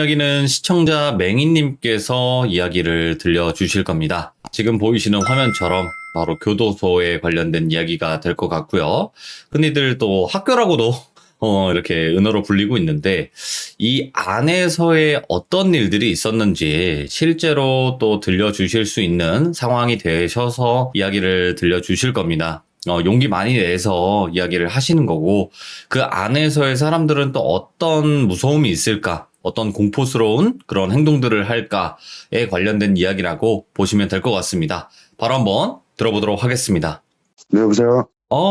이야기는 시청자 맹희님께서 이야기를 들려주실 겁니다. 지금 보이시는 화면처럼 바로 교도소에 관련된 이야기가 될 것 같고요. 흔히들 또 학교라고도 이렇게 은어로 불리고 있는데 이 안에서의 어떤 일들이 있었는지 실제로 또 들려주실 수 있는 상황이 되셔서 이야기를 들려주실 겁니다. 용기 많이 내서 이야기를 하시는 거고 그 안에서의 사람들은 또 어떤 무서움이 있을까? 어떤 공포스러운 그런 행동들을 할까에 관련된 이야기라고 보시면 될 것 같습니다. 바로 한번 들어보도록 하겠습니다. 네, 여보세요?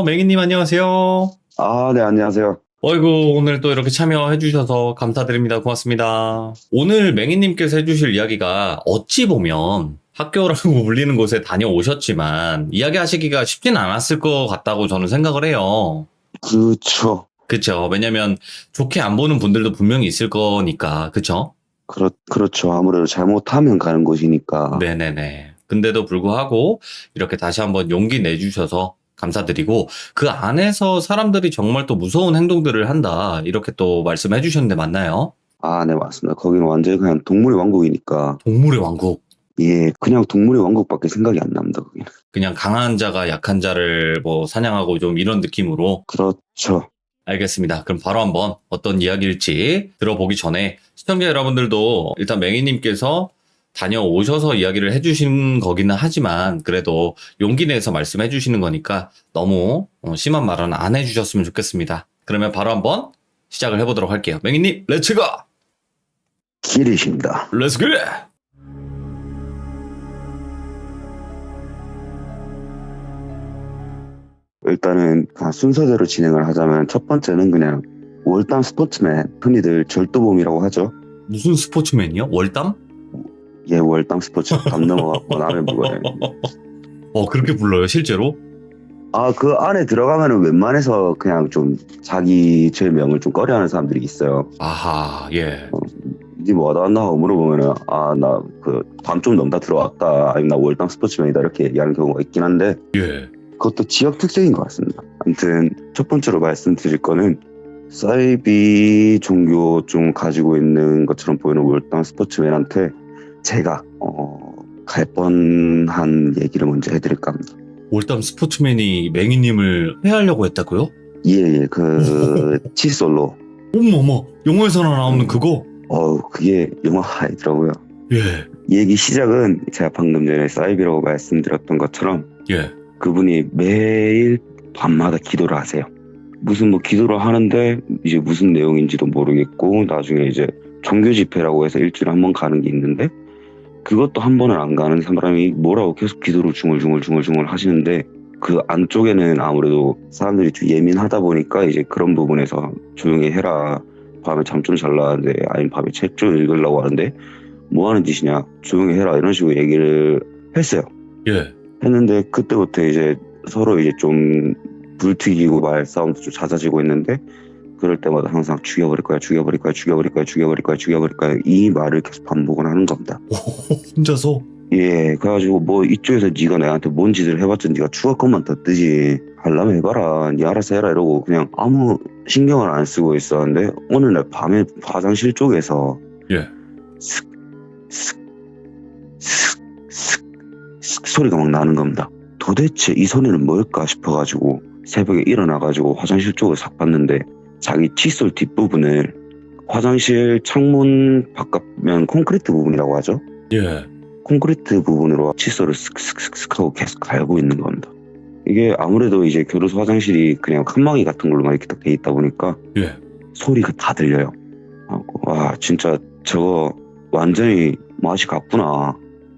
맹희님 안녕하세요. 네, 안녕하세요. 어이구, 오늘 또 이렇게 참여해주셔서 감사드립니다. 고맙습니다. 오늘 맹희님께서 해주실 이야기가 어찌 보면 학교라고 불리는 곳에 다녀오셨지만 이야기하시기가 쉽진 않았을 것 같다고 저는 생각을 해요. 그쵸. 그쵸. 왜냐면 좋게 안 보는 분들도 분명히 있을 거니까. 그쵸? 그렇죠. 아무래도 잘못하면 가는 곳이니까. 네네네. 근데도 불구하고 이렇게 다시 한번 용기 내주셔서 감사드리고 그 안에서 사람들이 정말 또 무서운 행동들을 한다. 이렇게 또 말씀해 주셨는데 맞나요? 네, 맞습니다. 거기는 완전히 그냥 동물의 왕국이니까. 동물의 왕국. 예, 그냥 동물의 왕국밖에 생각이 안 납니다, 거기는. 그냥 강한 자가 약한 자를 뭐 사냥하고 좀 이런 느낌으로. 그렇죠. 알겠습니다. 그럼 바로 한번 어떤 이야기일지 들어보기 전에 시청자 여러분들도 일단 맹희님께서 다녀오셔서 이야기를 해주신 거기는 하지만 그래도 용기 내서 말씀해 주시는 거니까 너무 심한 말은 안 해주셨으면 좋겠습니다. 그러면 바로 한번 시작을 해보도록 할게요. 맹희님, 렛츠고! 길이십니다. 렛츠고! 일단은 그냥 순서대로 진행을 하자면 첫 번째는 그냥 월담 스포츠맨, 흔히들 절도범이라고 하죠. 무슨 스포츠맨이요? 월담? 예, 월담 스포츠. 담 넘어가고 남의 물건에. 그렇게 불러요, 실제로? 그 안에 들어가면은 웬만해서 그냥 좀 자기 죄명을 좀 꺼려하는 사람들이 있어요. 아하, 예. 니 뭐 하다 왔나 하고 물어보면은 나 그 밤 좀 넘다 들어왔다, 아니면 나 월담 스포츠맨이다, 이렇게 얘기하는 경우가 있긴 한데 예. 그것도 지역 특색인 것 같습니다. 아무튼 첫 번째로 말씀드릴 거는 사이비 종교 좀 가지고 있는 것처럼 보이는 월담 스포츠맨한테 제가 갈 뻔한 얘기를 먼저 해드릴까 합니다. 월담 스포츠맨이 맹희님을 회하려고 했다고요? 예, 그 칫솔로. 어머, 영화에서나 나오는 그거? 그게 영화이더라고요. 예. 얘기 시작은 제가 방금 전에 사이비라고 말씀드렸던 것처럼 예. 그분이 매일 밤마다 기도를 하세요. 무슨 기도를 하는데 이제 무슨 내용인지도 모르겠고 나중에 이제 종교 집회라고 해서 일주일에 한 번 가는 게 있는데 그것도 한 번은 안 가는 사람이 뭐라고 계속 기도를 중얼중얼 하시는데 그 안쪽에는 아무래도 사람들이 좀 예민하다 보니까 이제 그런 부분에서 조용히 해라, 밤에 잠 좀 잘라는데, 아니면 밤에 책 좀 읽으려고 하는데 뭐 하는 짓이냐, 조용히 해라, 이런 식으로 얘기를 했어요. 예. 했는데 그때부터 이제 서로 이제 좀 불튀기고 말싸움도 좀 잦아지고 있는데 그럴 때마다 항상 죽여버릴 거야 이 말을 계속 반복을 하는 겁니다. 혼자서? 예, 그래가지고 이쪽에서 네가 내한테 뭔 짓을 해봤자 네가 추가 것만 더 뜨지, 하려면 해봐라, 네 알아서 해라, 이러고 그냥 아무 신경을 안 쓰고 있었는데 어느 날 밤에 화장실 쪽에서 예. 슥 소리가 막 나는 겁니다. 도대체 이 소리는 뭘까 싶어가지고 새벽에 일어나가지고 화장실 쪽을 싹 봤는데 자기 칫솔 뒷부분을, 화장실 창문 바깥면 콘크리트 부분이라고 하죠. 예. 콘크리트 부분으로 칫솔을 슥슥슥슥 하고 계속 갈고 있는 겁니다. 이게 아무래도 이제 교도소 화장실이 그냥 칸막이 같은 걸로만 이렇게 딱 돼 있다 보니까 예. 소리가 다 들려요. 와, 진짜 저거 완전히 맛이 갔구나,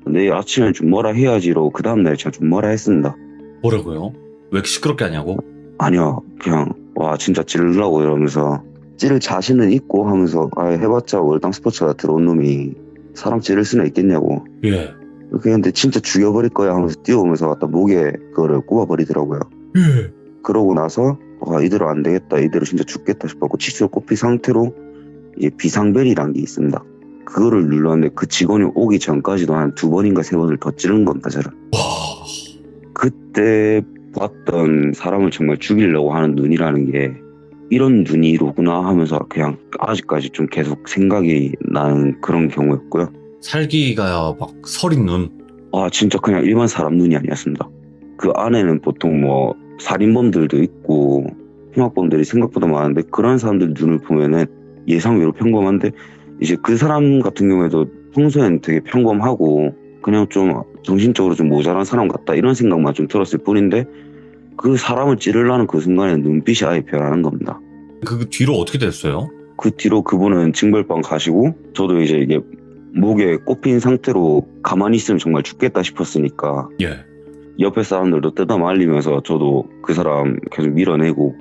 내일 아침에 좀 뭐라 해야지로 그 다음날 제가 좀 뭐라 했습니다. 뭐라고요? 왜 시끄럽게 하냐고? 아니요, 그냥 와 진짜 찌르려고 이러면서, 찌를 자신은 있고 하면서 해봤자 월당 스포츠가 들어온 놈이 사람 찌를 수는 있겠냐고. 예. 근데 진짜 죽여버릴 거야 하면서 뛰어오면서 갖다 목에 그거를 꼽아버리더라고요. 예. 그러고 나서 이대로 안 되겠다, 이대로 진짜 죽겠다 싶었고 칫솔 꼽힌 상태로 이제 비상벨이라는 게 있습니다. 그거를 눌렀는데 그 직원이 오기 전까지도 한 2번인가 3번을 더 찌른 겁니다, 저를. 와. 그때 봤던 사람을 정말 죽이려고 하는 눈이라는 게 이런 눈이로구나 하면서 그냥 아직까지 좀 계속 생각이 나는 그런 경우였고요. 살기가 막 서린 눈. 아, 진짜 그냥 일반 사람 눈이 아니었습니다. 그 안에는 보통 뭐 살인범들도 있고 흉악범들이 생각보다 많은데, 그런 사람들 눈을 보면은 예상외로 평범한데, 이제 그 사람 같은 경우에도 평소엔 되게 평범하고 그냥 좀 정신적으로 좀 모자란 사람 같다 이런 생각만 좀 들었을 뿐인데, 그 사람을 찌르려는 그 순간에 눈빛이 아예 변하는 겁니다. 그 뒤로 어떻게 됐어요? 그 뒤로 그분은 징벌방 가시고, 저도 이제 이게 목에 꼽힌 상태로 가만히 있으면 정말 죽겠다 싶었으니까 예. 옆에 사람들도 뜯어 말리면서 저도 그 사람 계속 밀어내고,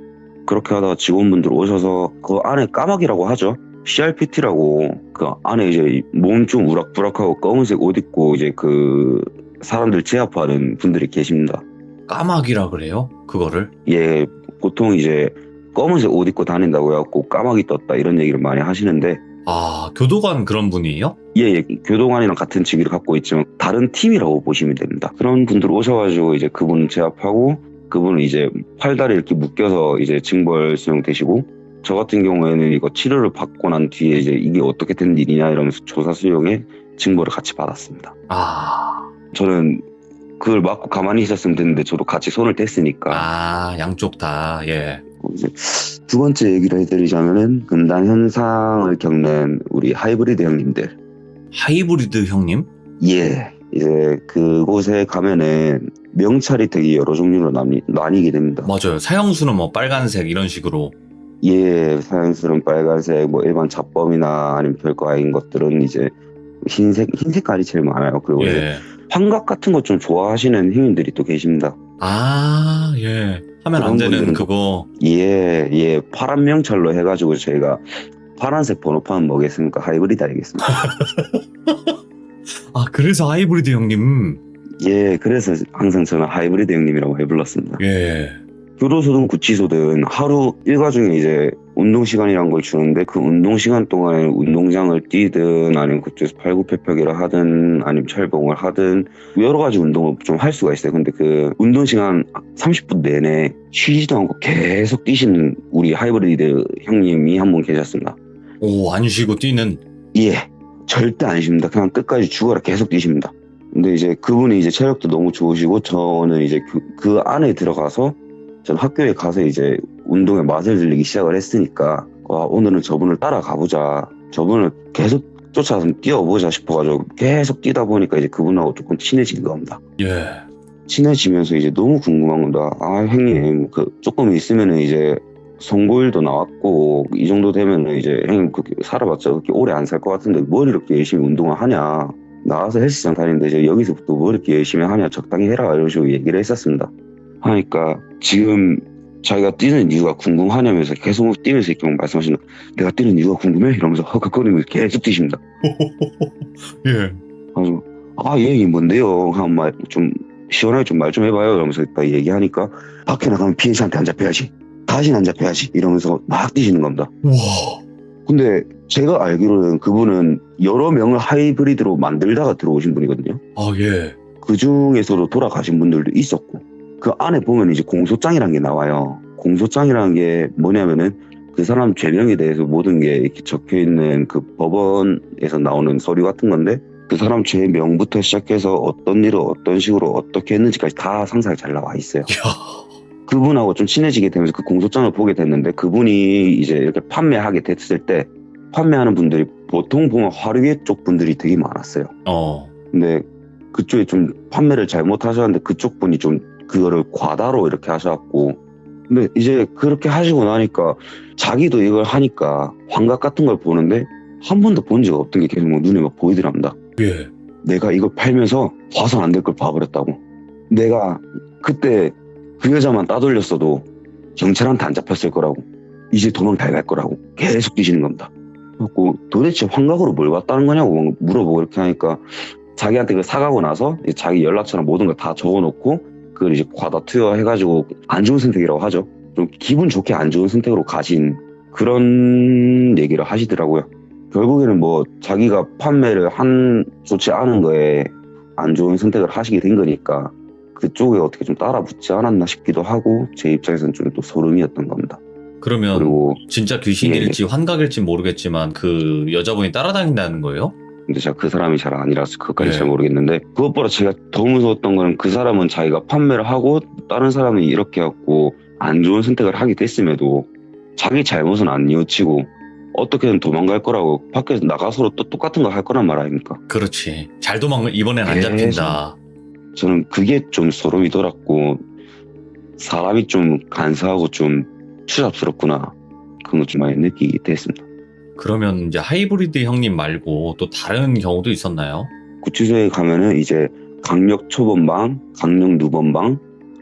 그렇게 하다가 직원분들 오셔서 그 안에 까마귀라고 하죠. CRPT라고 그 안에 이제 몸 좀 우락부락하고 검은색 옷 입고 이제 그 사람들 제압하는 분들이 계십니다. 까마귀라 그래요? 그거를? 예, 보통 이제 검은색 옷 입고 다닌다고 해갖고 까마귀 떴다 이런 얘기를 많이 하시는데, 아, 교도관 그런 분이에요? 예, 교도관이랑 같은 직위를 갖고 있지만 다른 팀이라고 보시면 됩니다. 그런 분들 오셔가지고 이제 그분 제압하고, 그분은 이제 팔다리 이렇게 묶여서 이제 징벌 수용되시고, 저 같은 경우에는 이거 치료를 받고 난 뒤에 이제 이게 어떻게 된 일이냐 이러면서 조사 수용에 징벌을 같이 받았습니다. 아, 저는 그걸 맞고 가만히 있었으면 됐는데 저도 같이 손을 댔으니까. 아, 양쪽 다, 예. 이제 두 번째 얘기를 해드리자면은 금단 현상을 겪는 우리 하이브리드 형님들. 하이브리드 형님? 예, 이제 그곳에 가면은 명찰이 되게 여러 종류로 나뉘게 됩니다. 맞아요. 사형수는 뭐 빨간색 이런 식으로. 예, 사형수는 빨간색, 뭐 일반 잡범이나 아니면 별거 아닌 것들은 이제 흰 색깔이 제일 많아요. 그리고 이제 예. 환각 같은 거 좀 좋아하시는 형님들이 또 계십니다. 아, 예. 하면 안 그런 되는 분들은 그거. 예, 파란 명찰로 해가지고 저희가 파란색 번호판 뭐겠습니까? 하이브리드 알겠습니다. 아, 그래서 하이브리드 형님. 예, 그래서 항상 저는 하이브리드 형님이라고 해불렀습니다. 예. 교도소든 구치소든 하루 일과 중에 이제 운동 시간이란 걸 주는데, 그 운동 시간 동안에 운동장을 뛰든 아니면 그쪽에서 팔굽혀펴기를 하든 아니면 철봉을 하든 여러 가지 운동을 좀 할 수가 있어요. 근데 그 운동 시간 30분 내내 쉬지도 않고 계속 뛰시는 우리 하이브리드 형님이 한 분 계셨습니다. 오, 안 쉬고 뛰는. 예, 절대 안 쉽니다. 그냥 끝까지 죽어라 계속 뛰십니다. 근데 이제 그분이 이제 체력도 너무 좋으시고, 저는 이제 그 안에 들어가서 전 학교에 가서 이제 운동에 맛을 들리기 시작을 했으니까, 오늘은 저분을 따라가보자, 저분을 계속 쫓아서 뛰어보자 싶어가지고 계속 뛰다 보니까 이제 그분하고 조금 친해진 겁니다. 예. 친해지면서 이제 너무 궁금한 겁니다. 아, 형님, 그 조금 있으면은 이제 선고일도 나왔고 이 정도 되면은 이제 형님 그렇게 살아봤자 그렇게 오래 안 살 것 같은데 뭘 이렇게 열심히 운동을 하냐, 나와서 헬스장 다니는데 이제 여기서부터 뭘 이렇게 열심히 하냐, 적당히 해라 이런 식으로 얘기를 했었습니다. 하니까 지금 자기가 뛰는 이유가 궁금하냐면서 계속 뛰면서 이렇게 말씀하시는, 내가 뛰는 이유가 궁금해? 이러면서 헉헉거리면서 계속 뛰십니다. 예. 그래서 예, 뭔데요? 한 말 좀 시원하게 좀 말 좀 해봐요. 이러면서 딱 얘기하니까, 밖에 나가면 피해자한테 안 잡혀야지, 다시는 안 잡혀야지 이러면서 막 뛰시는 겁니다. 우와. 근데 제가 알기로는 그분은 여러 명을 하이브리드로 만들다가 들어오신 분이거든요. 아, 예. 그 중에서도 돌아가신 분들도 있었고, 그 안에 보면 이제 공소장이라는 게 나와요. 공소장이라는 게 뭐냐면은 그 사람 죄명에 대해서 모든 게 이렇게 적혀 있는 그 법원에서 나오는 서류 같은 건데, 그 사람 죄명부터 시작해서 어떤 일을 어떤 식으로 어떻게 했는지까지 다 상세하게 잘 나와 있어요. 이야. 그분하고 좀 친해지게 되면서 그 공소장을 보게 됐는데, 그분이 이제 이렇게 판매하게 됐을 때 판매하는 분들이 보통 보면 화류계 쪽 분들이 되게 많았어요. 근데 그쪽에 좀 판매를 잘못하셨는데 그쪽 분이 좀 그거를 과다로 이렇게 하셔갖고, 근데 이제 그렇게 하시고 나니까 자기도 이걸 하니까 환각 같은 걸 보는데 한 번도 본 적 없던 게 계속 막 눈에 막 보이더랍니다. 예. 내가 이걸 팔면서 봐선 안 될 걸 봐버렸다고. 내가 그때 그 여자만 따돌렸어도 경찰한테 안 잡혔을 거라고, 이제 도망 잘 갈 거라고 계속 뛰시는 겁니다. 그래서 도대체 환각으로 뭘 봤다는 거냐고 막 물어보고 이렇게 하니까, 자기한테 그걸 사가고 나서 이제 자기 연락처랑 모든 걸 다 적어놓고 그걸 이제 과다 투여해가지고 안 좋은 선택이라고 하죠. 좀 기분 좋게 안 좋은 선택으로 가신 그런 얘기를 하시더라고요. 결국에는 뭐 자기가 판매를 좋지 않은 거에 안 좋은 선택을 하시게 된 거니까 그쪽에 어떻게 좀 따라 붙지 않았나 싶기도 하고, 제 입장에서는 좀 또 소름이었던 겁니다. 그러면 그리고 진짜 귀신일지 환각일지 모르겠지만 그 여자분이 따라다닌다는 거예요? 근데 제가 그 사람이 잘 아니라서 그것까지 네. 잘 모르겠는데, 그것보다 제가 더 무서웠던 거는 그 사람은 자기가 판매를 하고 다른 사람이 이렇게 갖고 안 좋은 선택을 하게 됐음에도 자기 잘못은 안 뉘우치고 어떻게든 도망갈 거라고 밖에서 나가서도 또 똑같은 거 할 거란 말 아닙니까? 그렇지. 잘 도망가, 이번엔 안 계속. 잡힌다. 저는 그게 좀 소름이 돋았고, 사람이 좀 간사하고 좀 추잡스럽구나, 그런 거 좀 많이 느끼게 됐습니다. 그러면 이제 하이브리드 형님 말고 또 다른 경우도 있었나요? 구치소에 가면은 이제 강력 초범방, 강력 누범방,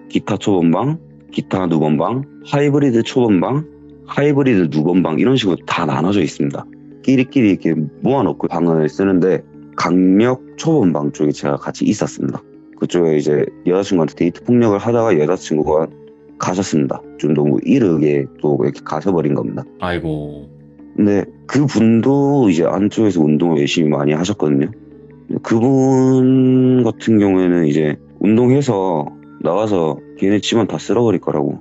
기타 초범방, 기타 누범방, 하이브리드 초범방, 하이브리드 누범방, 이런 식으로 다 나눠져 있습니다. 끼리끼리 이렇게 모아놓고 방을 쓰는데, 강력 초범방 쪽에 제가 같이 있었습니다. 그쪽에 이제 여자친구한테 데이트 폭력을 하다가 여자친구가 가셨습니다. 좀 너무 이르게 또 이렇게 가셔버린 겁니다. 아이고. 근데 그분도 이제 안쪽에서 운동을 열심히 많이 하셨거든요. 그분 같은 경우에는 이제 운동해서 나와서 걔네 집안 다 쓸어버릴 거라고.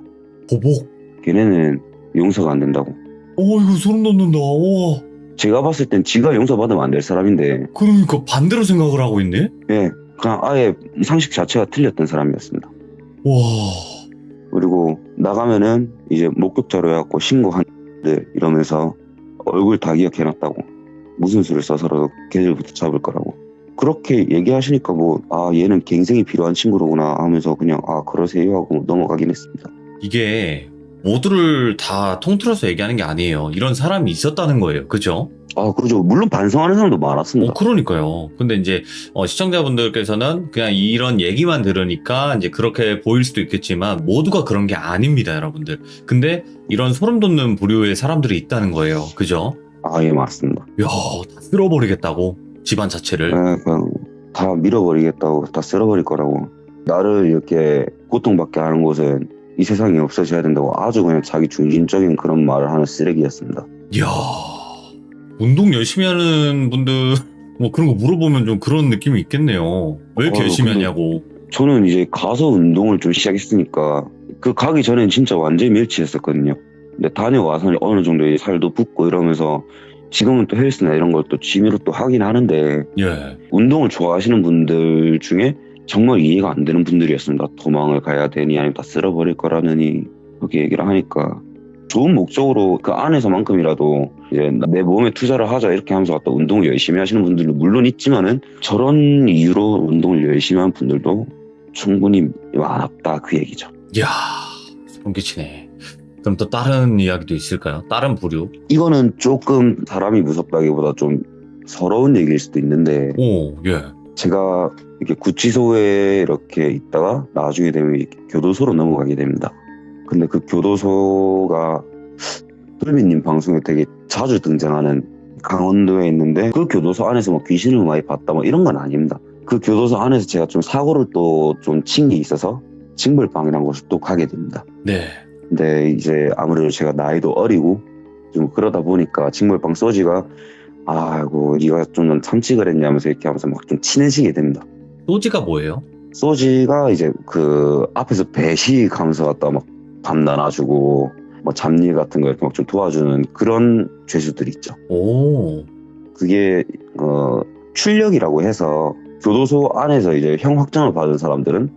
보복. 걔네는 용서가 안 된다고. 이거 소름 돋는다. 와. 제가 봤을 땐 지가 용서받으면 안 될 사람인데, 그러니까 반대로 생각을 하고 있네? 예, 그냥 아예 상식 자체가 틀렸던 사람이었습니다. 와. 그리고 나가면은 이제 목격자로 해갖고 신고한들 이러면서 얼굴 다 기억해놨다고, 무슨 수를 써서라도 걔들부터 잡을 거라고. 그렇게 얘기하시니까 뭐, 아, 얘는 갱생이 필요한 친구로구나 하면서 그냥, 아, 그러세요 하고 넘어가긴 했습니다. 이게 모두를 다 통틀어서 얘기하는 게 아니에요. 이런 사람이 있었다는 거예요. 그죠? 아, 그러죠. 물론 반성하는 사람도 많았습니다. 그러니까요. 근데 이제 시청자분들께서는 그냥 이런 얘기만 들으니까 이제 그렇게 보일 수도 있겠지만 모두가 그런 게 아닙니다, 여러분들. 근데 이런 소름 돋는 부류의 사람들이 있다는 거예요. 그죠? 아, 예, 맞습니다. 야, 다 쓸어버리겠다고 집안 자체를. 예, 그냥 다 밀어버리겠다고, 다 쓸어버릴 거라고. 나를 이렇게 고통받게 하는 곳은 이 세상이 없어져야 된다고 아주 그냥 자기 중심적인 그런 말을 하는 쓰레기였습니다. 이야, 운동 열심히 하는 분들 뭐 그런 거 물어보면 좀 그런 느낌이 있겠네요. 왜 이렇게 열심히 근데 하냐고. 저는 이제 가서 운동을 좀 시작했으니까, 그 가기 전엔 진짜 완전히 멸치했었거든요. 근데 다녀와서 어느 정도 이제 살도 붙고 이러면서 지금은 또 헬스나 이런 걸 또 취미로 또 하긴 하는데, 예. 운동을 좋아하시는 분들 중에 정말 이해가 안 되는 분들이었습니다. 도망을 가야 되니 아니면 다 쓸어버릴 거라느니, 그렇게 얘기를 하니까 좋은 목적으로 그 안에서만큼이라도 이제 내 몸에 투자를 하자 이렇게 하면서 또 운동을 열심히 하시는 분들도 물론 있지만은, 저런 이유로 운동을 열심히 하는 분들도 충분히 많았다, 그 얘기죠. 이야, 소름 끼치네. 그럼 또 다른 이야기도 있을까요? 다른 부류? 이거는 조금 사람이 무섭다기보다 좀 서러운 얘기일 수도 있는데, 오, 예. 제가 이렇게 구치소에 이렇게 있다가 나중에 되면 이렇게 교도소로 넘어가게 됩니다. 근데 그 교도소가 뚫비님 방송에 되게 자주 등장하는 강원도에 있는데, 그 교도소 안에서 뭐 귀신을 많이 봤다 뭐 이런 건 아닙니다. 그 교도소 안에서 제가 좀 사고를 또 좀 친 게 있어서 징벌방이라는 곳을 또 가게 됩니다. 네. 근데 이제 아무래도 제가 나이도 어리고 좀 그러다 보니까 징벌방 소지가, 아이고 네가 좀 참지 그랬냐면서 이렇게 하면서 막 좀 친해지게 됩니다. 소지가 뭐예요? 소지가 이제 그 앞에서 배식하면서 갖다 막 밥 나눠주고 뭐 잡일 같은 거 이렇게 막 좀 도와주는 그런 죄수들이 있죠. 오, 그게 출력이라고 해서 교도소 안에서 이제 형 확정을 받은 사람들은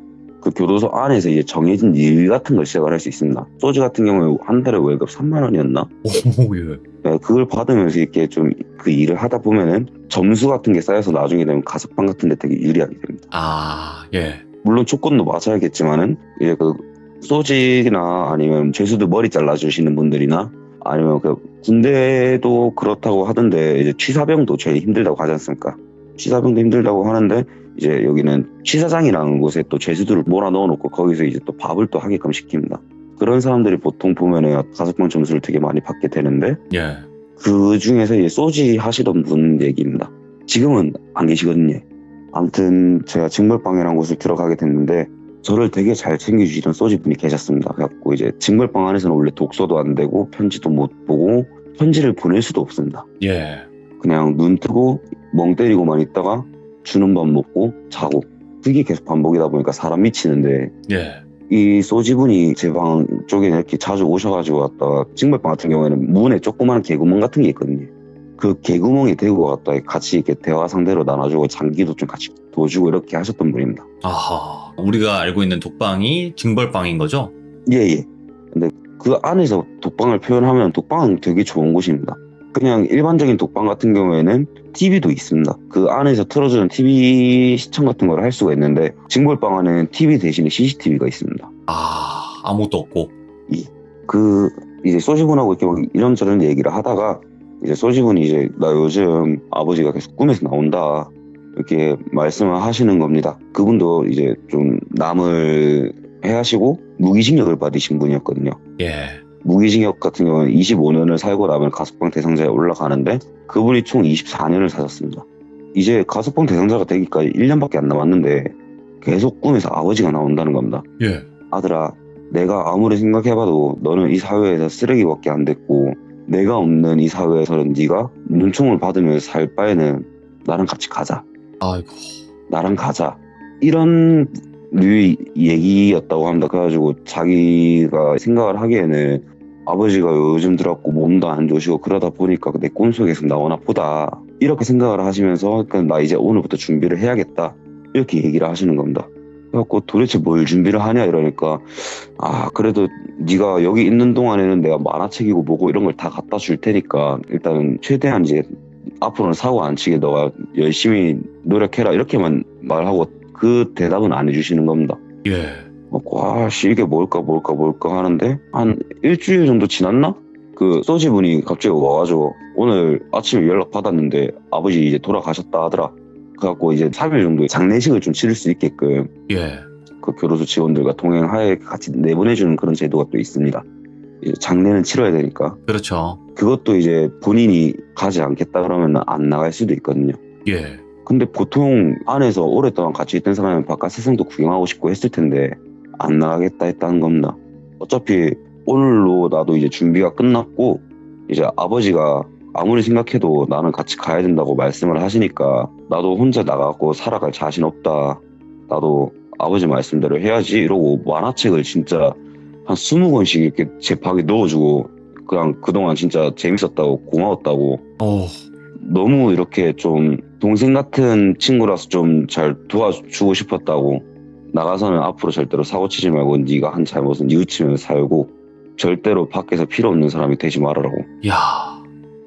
그 교도소 안에서 이제 정해진 일 같은 걸 시작을 할 수 있습니다. 소지 같은 경우에 한 달에 월급 3만 원이었나? 오, 예. 네, 그걸 받으면서 이렇게 좀 그 일을 하다 보면은 점수 같은 게 쌓여서 나중에 되면 가석방 같은 데 되게 유리하게 됩니다. 아, 예. 물론 조건도 맞아야겠지만은 이제 그 소직이나 아니면 죄수들 머리 잘라주시는 분들이나 아니면 그 군대도 그렇다고 하던데, 이제 취사병도 제일 힘들다고 하지 않습니까? 취사병도 힘들다고 하는데, 이제 여기는 취사장이라는 곳에 또 죄수들을 몰아넣어놓고 거기서 이제 또 밥을 또 하게끔 시킵니다. 그런 사람들이 보통 보면은 가석방 점수를 되게 많이 받게 되는데, 예. 그 중에서 이제 소지 하시던 분 얘기입니다. 지금은 안 계시거든요. 아무튼 제가 징벌방이라는 곳을 들어가게 됐는데, 저를 되게 잘 챙겨주시던 소지 분이 계셨습니다. 그래갖고 이제 징벌방 안에서는 원래 독서도 안 되고 편지도 못 보고 편지를 보낼 수도 없습니다. 예. 그냥 눈 뜨고 멍 때리고만 있다가 주는 밥 먹고 자고, 그게 계속 반복이다 보니까 사람 미치는데, 예. 이 소지분이 제 방 쪽에 이렇게 자주 오셔가지고 왔다가 징벌방 같은 경우에는 문에 조그마한 개구멍 같은 게 있거든요. 그 개구멍에 대고 왔다 같이 이렇게 대화 상대로 나눠주고 장기도 좀 같이 둬주고 이렇게 하셨던 분입니다. 아하. 우리가 알고 있는 독방이 징벌방인 거죠? 예예. 근데 그 안에서 독방을 표현하면 독방은 되게 좋은 곳입니다. 그냥 일반적인 독방 같은 경우에는 TV도 있습니다. 그 안에서 틀어주는 TV 시청 같은 걸 할 수가 있는데 징벌방 안에는 TV 대신에 CCTV가 있습니다. 아, 아무것도 없고. 그 이제 소지분하고 이렇게 막 이런저런 얘기를 하다가 이제 소지분이 이제 나 요즘 아버지가 계속 꿈에서 나온다 이렇게 말씀을 하시는 겁니다. 그분도 이제 좀 남을 해하시고 무기징역을 받으신 분이었거든요. 예. 무기징역 같은 경우는 25년을 살고 나면 가석방 대상자에 올라가는데 그분이 총 24년을 사셨습니다. 이제 가석방 대상자가 되기까지 1년밖에 안 남았는데 계속 꿈에서 아버지가 나온다는 겁니다. 예. 아들아, 내가 아무리 생각해봐도 너는 이 사회에서 쓰레기밖에 안 됐고 내가 없는 이 사회에서는 네가 눈총을 받으면서 살 바에는 나랑 같이 가자. 아이고. 나랑 가자. 이런 류의 얘기였다고 합니다. 그래가지고 자기가 생각을 하기에는 아버지가 요즘 들었고 몸도 안 좋으시고 그러다 보니까 내 꿈속에서 나오나 보다 이렇게 생각을 하시면서 나 이제 오늘부터 준비를 해야겠다 이렇게 얘기를 하시는 겁니다. 그래갖고 도대체 뭘 준비를 하냐 이러니까 그래도 네가 여기 있는 동안에는 내가 만화책이고 뭐고 이런 걸 다 갖다 줄 테니까 일단은 최대한 이제 앞으로는 사고 안 치게 너가 열심히 노력해라 이렇게만 말하고 그 대답은 안 해주시는 겁니다. 예. 이게 뭘까 하는데 한 일주일 정도 지났나? 그 소지분이 갑자기 와가지고 오늘 아침에 연락 받았는데 아버지 이제 돌아가셨다 하더라. 그래갖고 이제 3일 정도 장례식을 좀 치를 수 있게끔 예. 그 교도소 직원들과 동행하에 같이 내보내주는 그런 제도가 또 있습니다. 이제 장례는 치러야 되니까. 그렇죠. 그것도 이제 본인이 가지 않겠다 그러면 안 나갈 수도 있거든요. 예. 근데 보통 안에서 오랫동안 같이 있던 사람은 바깥 세상도 구경하고 싶고 했을 텐데 안 나가겠다 했다는 겁니다. 어차피 오늘로 나도 이제 준비가 끝났고 이제 아버지가 아무리 생각해도 나는 같이 가야 된다고 말씀을 하시니까 나도 혼자 나가고 살아갈 자신 없다. 나도 아버지 말씀대로 해야지 이러고 만화책을 진짜 한 20권씩 이렇게 제 방에 넣어주고 그냥 그동안 진짜 재밌었다고 고마웠다고 너무 이렇게 좀 동생 같은 친구라서 좀 잘 도와주고 싶었다고 나가서는 앞으로 절대로 사고치지 말고 네가 한 잘못은 뉘우치면서 살고 절대로 밖에서 필요 없는 사람이 되지 말아라고. 야.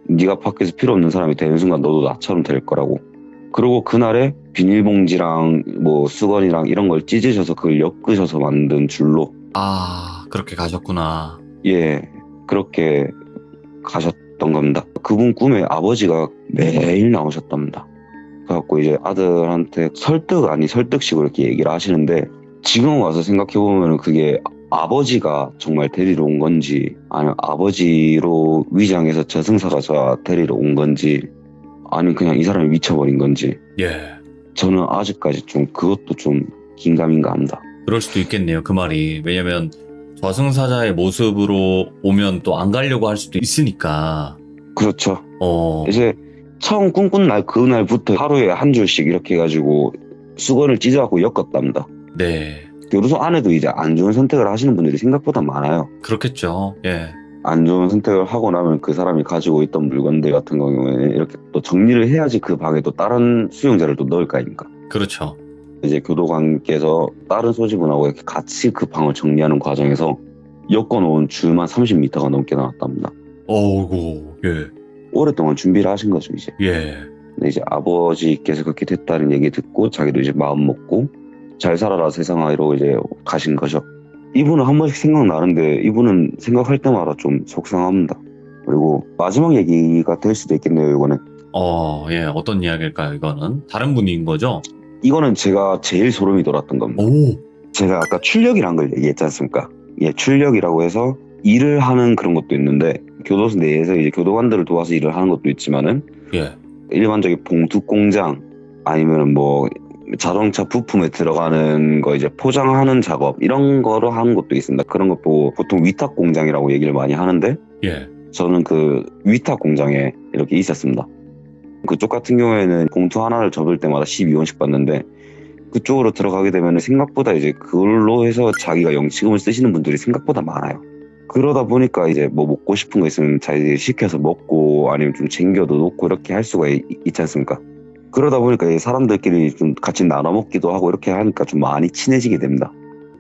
네가 밖에서 필요 없는 사람이 되는 순간 너도 나처럼 될 거라고. 그리고 그날에 비닐봉지랑 뭐 수건이랑 이런 걸 찢으셔서 그걸 엮으셔서 만든 줄로 그렇게 가셨구나. 예 그렇게 가셨던 겁니다. 그분 꿈에 아버지가 매일 나오셨답니다. 그래갖고 이제 아들한테 설득 아니 설득식으로 이렇게 얘기를 하시는데 지금 와서 생각해보면 그게 아버지가 정말 데리러 온 건지 아니면 아버지로 위장해서 저승사가 저 데리러 온 건지 아니면 그냥 이 사람이 미쳐버린 건지 예. 저는 아직까지 좀 그것도 좀 긴가민가합니다. 그럴 수도 있겠네요. 그 말이. 왜냐면 저승사자의 모습으로 오면 또 안 가려고 할 수도 있으니까. 그렇죠. 어. 이제 처음 꿈꾼 날 그날부터 하루에 한 줄씩 이렇게 해가지고 수건을 찢어갖고 엮었답니다. 네. 교도소 안에도 이제 안 좋은 선택을 하시는 분들이 생각보다 많아요. 그렇겠죠. 예. 안 좋은 선택을 하고 나면 그 사람이 가지고 있던 물건들 같은 경우에는 이렇게 또 정리를 해야지 그 방에 또 다른 수용자를 또 넣을 거 아닙니까? 그렇죠. 이제 교도관께서 다른 소지분하고 이렇게 같이 그 방을 정리하는 과정에서 엮어놓은 줄만 30m가 넘게 나왔답니다. 어우고. 예. 오랫동안 준비를 하신 거죠, 이제. 예. 근데 이제 아버지께서 그렇게 됐다는 얘기 듣고 자기도 이제 마음 먹고 잘 살아라 세상아 이러고 이제 가신 거죠. 이분은 한 번씩 생각나는데 이분은 생각할 때마다 좀 속상합니다. 그리고 마지막 얘기가 될 수도 있겠네요, 이거는. 예. 어떤 이야기일까요, 이거는? 다른 분인 거죠? 이거는 제가 제일 소름이 돋았던 겁니다. 오. 제가 아까 출력이란 걸 얘기했지 않습니까? 예, 출력이라고 해서 일을 하는 그런 것도 있는데 교도소 내에서 이제 교도관들을 도와서 일을 하는 것도 있지만은 예. 일반적인 봉투 공장 아니면 뭐 자동차 부품에 들어가는 거 이제 포장하는 작업 이런 거로 하는 것도 있습니다. 그런 것 보통 위탁 공장이라고 얘기를 많이 하는데 예. 저는 그 위탁 공장에 이렇게 있었습니다. 그쪽 같은 경우에는 봉투 하나를 접을 때마다 12원씩 받는데 그쪽으로 들어가게 되면 생각보다 이제 그걸로 해서 자기가 영치금을 쓰시는 분들이 생각보다 많아요. 그러다 보니까 이제 뭐 먹고 싶은 거 있으면 자기들이 시켜서 먹고 아니면 좀 챙겨도 놓고 이렇게 할 수가 있지 않습니까? 그러다 보니까 이 사람들끼리 좀 같이 나눠 먹기도 하고 이렇게 하니까 좀 많이 친해지게 됩니다.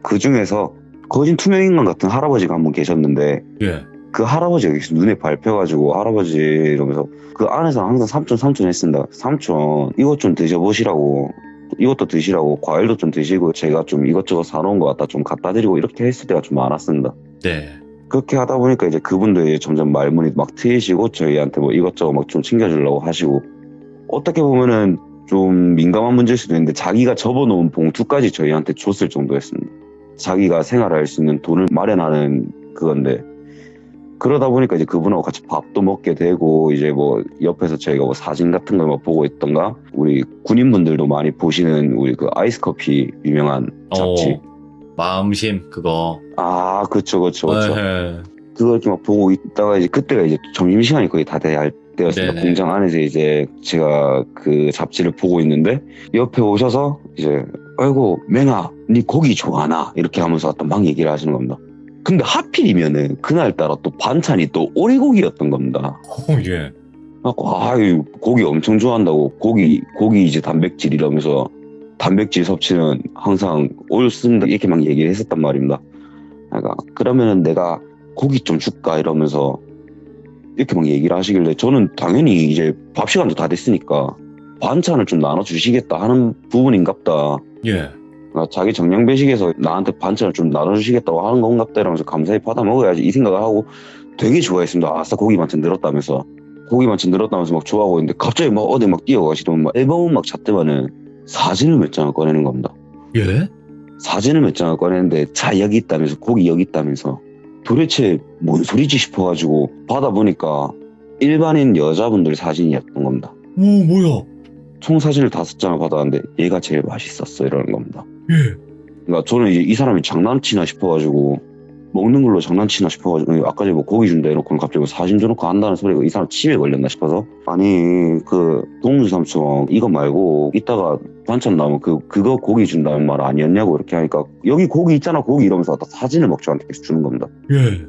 그 중에서 거진 투명인간 같은 할아버지가 한 분 계셨는데 예. 그 할아버지가 계속 눈에 밟혀가지고 할아버지 이러면서 그 안에서 항상 삼촌 했습니다. 삼촌 이것 좀 드셔보시라고, 이것도 드시라고, 과일도 좀 드시고 제가 좀 이것저것 사놓은 거 갖다 좀 갖다 드리고 이렇게 했을 때가 좀 많았습니다. 네. 그렇게 하다 보니까 이제 그분도 이제 점점 말문이 막 트이시고 저희한테 뭐 이것저것 막 좀 챙겨주려고 하시고, 어떻게 보면은 좀 민감한 문제일 수도 있는데 자기가 접어놓은 봉투까지 저희한테 줬을 정도였습니다. 자기가 생활할 수 있는 돈을 마련하는 그건데, 그러다 보니까 이제 그분하고 같이 밥도 먹게 되고 이제 뭐 옆에서 저희가 뭐 사진 같은 걸 막 보고 있던가, 우리 군인분들도 많이 보시는 우리 그 아이스 커피 유명한 잡지. 마음심 그거. 아, 그쵸. 예. 그거 이렇게 막 보고 있다가 이제 그때가 이제 점심시간이 거의 다 돼야 할 때였습니다. 네네. 공장 안에서 이제 제가 그 잡지를 보고 있는데 옆에 오셔서 이제 아이고 맹아 니 고기 좋아하나 이렇게 하면서 또 막 얘기를 하시는 겁니다. 근데 하필이면은 그날따라 또 반찬이 또 오리고기였던 겁니다. 예. 그래갖고 아유 고기 엄청 좋아한다고, 고기 이제 단백질 이러면서 단백질 섭취는 항상 옳습니다 이렇게 막 얘기를 했었단 말입니다. 그러니까 그러면은 내가 고기 좀 줄까 이러면서 이렇게 막 얘기를 하시길래 저는 당연히 이제 밥 시간도 다 됐으니까 반찬을 좀 나눠주시겠다 하는 부분인갑다. 예. 그러니까 자기 정량배식에서 나한테 반찬을 좀 나눠주시겠다고 하는 건갑다 이러면서 감사히 받아 먹어야지 이 생각을 하고 되게 좋아했습니다. 아싸 고기 반찬 늘었다면서 막 좋아하고 있는데 갑자기 막 어디 막 뛰어가시더니 막 앨범 막 찾더만은 사진을 몇 장을 꺼내는 겁니다. 예? 사진을 몇 장을 꺼내는데 자 여기 있다면서, 고기 여기 있다면서, 도대체 뭔 소리지 싶어가지고 받아보니까 일반인 여자분들 사진이었던 겁니다. 오, 뭐야? 총 사진을 5장을 받았는데 얘가 제일 맛있었어 이러는 겁니다. 예. 그러니까 저는 이제 이 사람이 장난치나 싶어가지고, 먹는 걸로 장난치나 싶어가지고 아까 전에 뭐 고기 준다 해놓고 갑자기 뭐 사진 줘놓고 한다는 소리가 이 사람 치매에 걸렸나 싶어서, 아니 그 동주 삼촌 이거 말고 이따가 반찬 나오면 그거 고기 준다는 말 아니었냐고 이렇게 하니까 여기 고기 있잖아 고기 이러면서 다 사진을 막 저한테 계속 주는 겁니다. 예.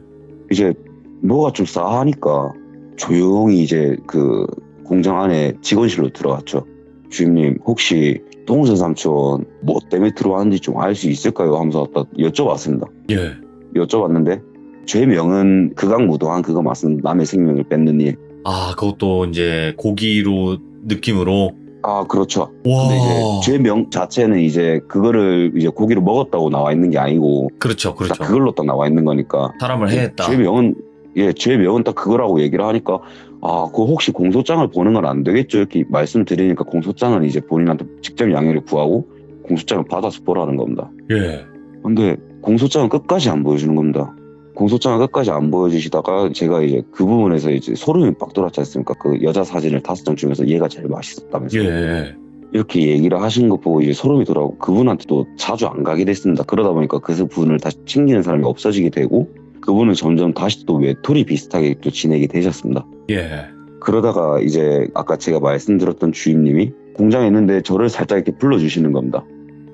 이제 뭐가 좀 싸하니까 조용히 이제 그 공장 안에 직원실로 들어갔죠. 주임님 혹시 동선 삼촌 뭐 때문에 들어왔는지 좀 알 수 있을까요? 하면서 딱 여쭤봤습니다. 예. 여쭤봤는데 죄명은 극악무도한 그거 맞습니다. 남의 생명을 뺏는 일. 아, 그것도 이제 고기로 느낌으로. 아 그렇죠. 와. 근데 이제 죄명 자체는 이제 그거를 이제 고기로 먹었다고 나와 있는 게 아니고 그렇죠. 딱 그걸로 딱 나와 있는 거니까 사람을 해했다. 죄명은 딱 그거라고 얘기를 하니까, 아, 그거 혹시 공소장을 보는 건 안 되겠죠? 이렇게 말씀드리니까 공소장은 이제 본인한테 직접 양해를 구하고 공소장을 받아서 보라는 겁니다. 예. 근데 공소장은 끝까지 안 보여주는 겁니다. 공소장을 끝까지 안 보여주시다가 제가 이제 그 부분에서 이제 소름이 빡 돋았지 않습니까? 그 여자 사진을 5장 중에서 얘가 제일 맛있었다면서. 예. 이렇게 얘기를 하시는 거 보고 이제 소름이 돋아고 그분한테도 자주 안 가게 됐습니다. 그러다 보니까 그 분을 다시 챙기는 사람이 없어지게 되고 그분은 점점 다시 또 외톨이 비슷하게 또 지내게 되셨습니다. 예. 그러다가 이제 아까 제가 말씀드렸던 주임님이 공장에 있는데 저를 살짝 이렇게 불러주시는 겁니다.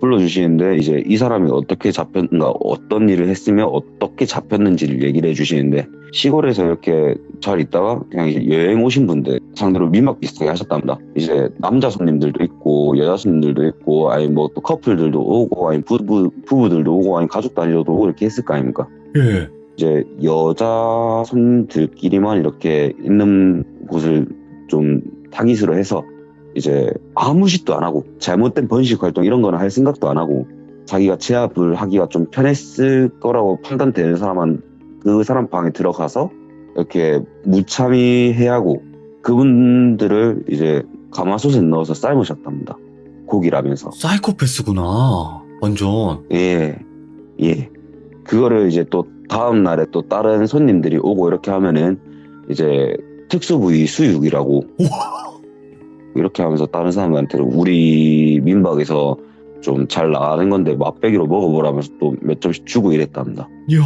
불러주시는데 이제 이 사람이 어떻게 잡혔는가, 어떤 일을 했으며 어떻게 잡혔는지를 얘기를 해주시는데, 시골에서 이렇게 잘 있다가 그냥 이제 여행 오신 분들 상대로 민박 비슷하게 하셨답니다. 이제 남자 손님들도 있고 여자 손님들도 있고 아니 뭐 또 커플들도 오고 아니 부부들도 오고 아니 가족 단위로도 오고 이렇게 했을 거 아닙니까? 예. 이제 여자 손님들끼리만 이렇게 있는 곳을 좀 타깃으로 해서 이제 아무 짓도 안 하고 잘못된 번식 활동 이런 거는 할 생각도 안 하고 자기가 제압을 하기가 좀 편했을 거라고 판단되는 사람은 그 사람 방에 들어가서 이렇게 무참히 해하고 그분들을 이제 가마솥에 넣어서 삶으셨답니다. 고기라면서. 사이코패스구나. 완전. 예. 그거를 이제 또 다음 날에 또 다른 손님들이 오고 이렇게 하면은 이제 특수부위 수육이라고 이렇게 하면서 다른 사람한테는 우리 민박에서 좀 잘 나가는 건데 맛배기로 먹어보라면서 또 몇 점씩 주고 이랬답니다. 이야,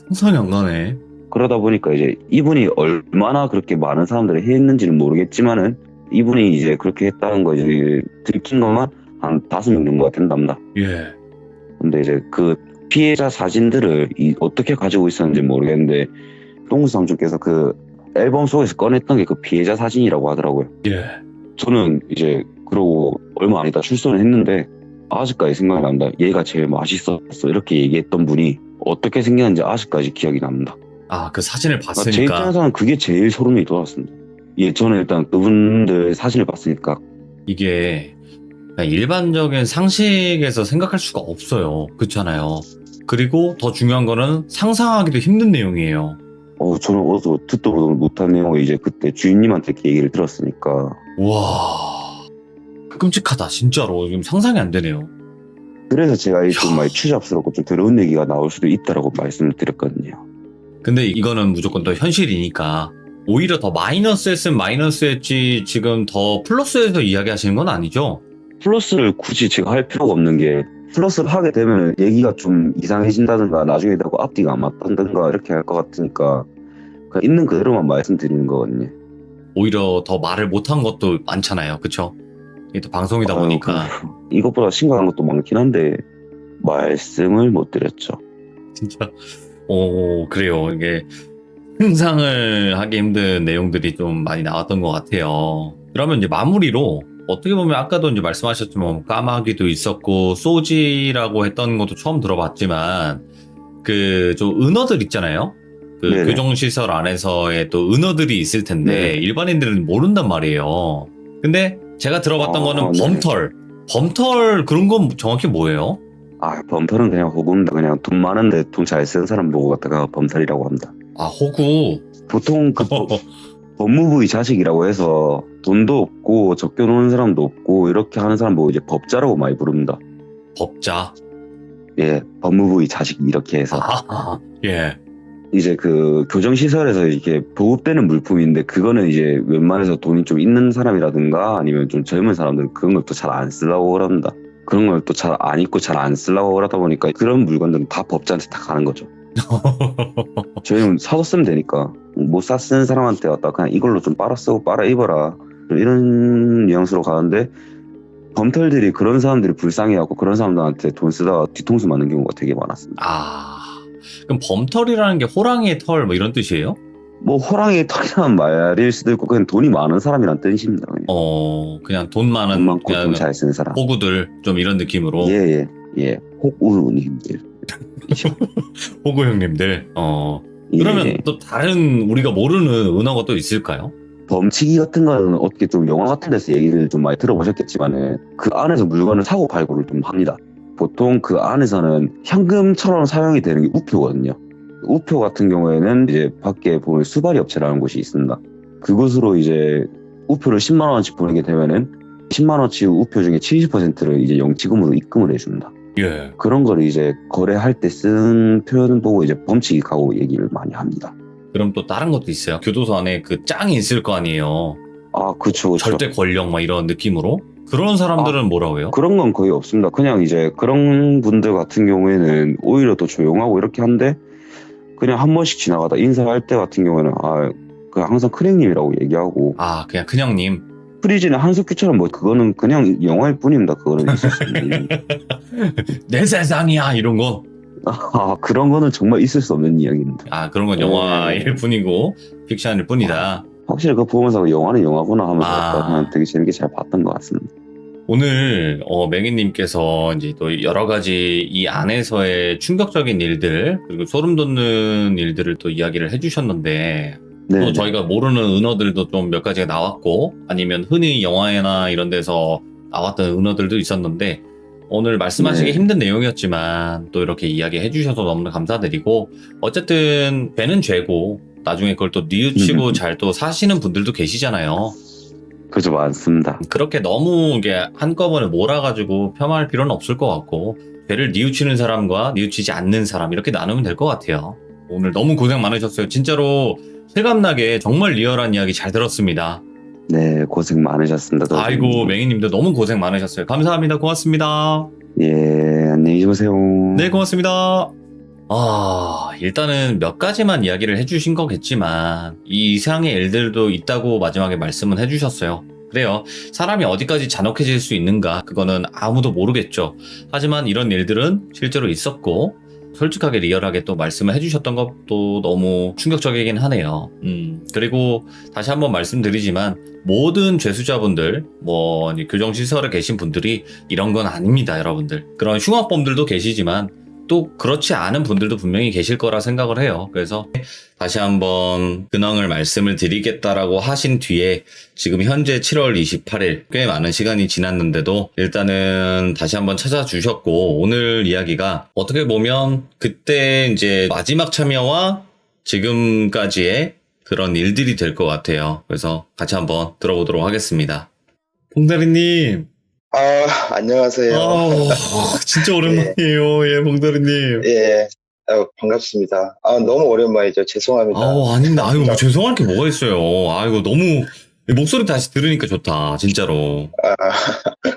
상상이 안 가네. 그러다 보니까 이제 이분이 얼마나 그렇게 많은 사람들을 했는지는 모르겠지만은 이분이 이제 그렇게 했다는 거 이제 들킨 것만 한 5명 정도가 된답니다. 예. 근데 이제 그 피해자 사진들을 어떻게 가지고 있었는지 모르겠는데 동수상주께서 그 앨범 속에서 꺼냈던 게 그 피해자 사진이라고 하더라고요. 예. 저는 이제 그러고 얼마 안 있다 출소를 했는데 아직까지 생각이 납니다. 얘가 제일 맛있었어 이렇게 얘기했던 분이 어떻게 생겼는지 아직까지 기억이 납니다. 아, 그 사진을 제 봤으니까. 입장에서는 그게 제일 소름이 돋았습니다. 예, 저는 일단 그분들 사진을 봤으니까 이게 그냥 일반적인 상식에서 생각할 수가 없어요. 그렇잖아요. 그리고 더 중요한 거는 상상하기도 힘든 내용이에요. 저는 어디서 듣도 보도 못한 내용을 이제 그때 주인님한테 이렇게 얘기를 들었으니까 와, 끔찍하다. 진짜로. 지금 상상이 안 되네요. 그래서 제가 좀 많이 추잡스럽고 좀 더러운 얘기가 나올 수도 있다라고 말씀을 드렸거든요. 근데 이거는 무조건 더 현실이니까 오히려 더 마이너스였으면 마이너스였지 지금 더 플러스에서 이야기하시는 건 아니죠? 플러스를 굳이 제가 할 필요가 없는 게 플러스를 하게 되면 얘기가 좀 이상해진다든가 나중에 되고 앞뒤가 안 맞다든가 이렇게 할 것 같으니까 그냥 있는 그대로만 말씀드리는 거거든요. 오히려 더 말을 못한 것도 많잖아요. 그쵸? 이게 또 방송이다 아유, 보니까 이것보다 심각한 것도 많긴 한데 말씀을 못 드렸죠. 진짜 그래요. 이게 상상을 하기 힘든 내용들이 좀 많이 나왔던 것 같아요. 그러면 이제 마무리로 어떻게 보면 아까도 이제 말씀하셨지만 까마귀도 있었고 소지라고 했던 것도 처음 들어봤지만 그 좀 은어들 있잖아요. 그 네네. 교정시설 안에서의 또 은어들이 있을 텐데 네. 일반인들은 모른단 말이에요. 근데 제가 들어봤던 거는 네. 범털 그런 건 정확히 뭐예요? 범털은 그냥 호구입니다. 그냥 돈 많은데 돈 잘 쓰는 사람 보고 갖다가 범털이라고 합니다. 아, 호구. 보통 그 법무부의 자식이라고 해서 돈도 없고 적겨놓은 사람도 없고 이렇게 하는 사람 보고 이제 법자라고 많이 부릅니다. 법자. 예, 법무부의 자식 이렇게 해서 예. 이제 그 교정시설에서 이렇게 보급되는 물품인데 그거는 이제 웬만해서 돈이 좀 있는 사람이라든가 아니면 좀 젊은 사람들은 그런 걸 또 잘 안 쓰려고 그럽니다. 그런 걸 또 잘 안 입고 잘 안 쓰려고 그러다 보니까 그런 물건들은 다 법자한테 다 가는 거죠. 저희는 사서 쓰면 되니까 못 사 쓰는 사람한테 왔다 그냥 이걸로 좀 빨아 쓰고 빨아 입어라 이런 뉘앙스로 가는데 범털들이 그런 사람들이 불쌍해하고 그런 사람들한테 돈 쓰다가 뒤통수 맞는 경우가 되게 많았습니다. 그럼 범털이라는 게 호랑이의 털 뭐 이런 뜻이에요? 뭐 호랑이 털이라는 말일 수도 있고 그냥 돈이 많은 사람이란 뜻입니다. 그냥, 그냥 돈 많은 돈 많고 그냥 돈 잘 쓰는 사람. 호구들 좀 이런 느낌으로. 예. 호구님들. 호구 형님들. 예. 그러면 또 다른 우리가 모르는 은어가 또 있을까요? 범치기 같은 거는 어떻게 좀 영화 같은 데서 얘기를 좀 많이 들어보셨겠지만은 그 안에서 물건을 사고 팔고를 좀 합니다. 보통 그 안에서는 현금처럼 사용이 되는 게 우표거든요. 우표 같은 경우에는 이제 밖에 보면 수발이 업체라는 곳이 있습니다. 그곳으로 이제 우표를 10만 원어치 보내게 되면은 10만 원어치 우표 중에 70%를 이제 영치금으로 입금을 해줍니다. 예. 그런 거를 이제 거래할 때 쓴 표현 보고 이제 범치기 가고 얘기를 많이 합니다. 그럼 또 다른 것도 있어요. 교도소 안에 그 짱이 있을 거 아니에요. 그쵸. 절대 권력 막 이런 느낌으로. 그런 사람들은 뭐라고 해요? 그런 건 거의 없습니다. 그냥 이제 그런 분들 같은 경우에는 오히려 더 조용하고 이렇게 한데 그냥 한 번씩 지나가다 인사할 때 같은 경우에는 그냥 항상 큰형님이라고 얘기하고 그냥 큰형님. 프리즌의 한석규처럼 뭐 그거는 그냥 영화일 뿐입니다. 그거는 있을 수 없는 내 세상이야 이런 거. 그런 거는 정말 있을 수 없는 이야기입니다. 그런 건 영화일 뿐이고 픽션일 뿐이다. 확실히 그거 보면서 영화는 영화구나 하면서 그냥 되게 재밌게 잘 봤던 것 같습니다. 오늘 맹이님께서 이제 또 여러 가지 이 안에서의 충격적인 일들 그리고 소름 돋는 일들을 또 이야기를 해주셨는데 또 저희가 모르는 은어들도 좀 몇 가지가 나왔고 아니면 흔히 영화나 이런 데서 나왔던 은어들도 있었는데 오늘 말씀하시기 힘든 내용이었지만 또 이렇게 이야기해 주셔서 너무 감사드리고 어쨌든 배는 죄고 나중에 그걸 또 뉘우치고 잘 또 사시는 분들도 계시잖아요. 그죠, 많습니다. 그렇게 너무 이게 한꺼번에 몰아가지고 폄하할 필요는 없을 것 같고 배를 뉘우치는 사람과 뉘우치지 않는 사람 이렇게 나누면 될 것 같아요. 오늘 너무 고생 많으셨어요. 진짜로 실감나게 정말 리얼한 이야기 잘 들었습니다. 네, 고생 많으셨습니다. 아이고 맹이님도 너무 고생 많으셨어요. 감사합니다. 고맙습니다. 예, 안녕히 주무세요. 네, 고맙습니다. 일단은 몇 가지만 이야기를 해주신 거겠지만 이 이상의 일들도 있다고 마지막에 말씀은 해주셨어요. 그래요. 사람이 어디까지 잔혹해질 수 있는가, 그거는 아무도 모르겠죠. 하지만 이런 일들은 실제로 있었고, 솔직하게 리얼하게 또 말씀을 해주셨던 것도 너무 충격적이긴 하네요. 그리고 다시 한번 말씀드리지만, 모든 죄수자분들, 이제 교정시설에 계신 분들이 이런 건 아닙니다, 여러분들. 그런 흉악범들도 계시지만, 또 그렇지 않은 분들도 분명히 계실 거라 생각을 해요. 그래서 다시 한번 근황을 말씀을 드리겠다라고 하신 뒤에 지금 현재 7월 28일 꽤 많은 시간이 지났는데도 일단은 다시 한번 찾아주셨고, 오늘 이야기가 어떻게 보면 그때 이제 마지막 참여와 지금까지의 그런 일들이 될 것 같아요. 그래서 같이 한번 들어보도록 하겠습니다. 봉다리님. 안녕하세요. 진짜 예, 오랜만이에요. 예, 봉다리님. 예, 반갑습니다. 너무 오랜만이죠. 죄송합니다. 아닙니다. 아유, 뭐 죄송할 게 뭐가 있어요. 아이고, 너무, 목소리 다시 들으니까 좋다. 진짜로. 아,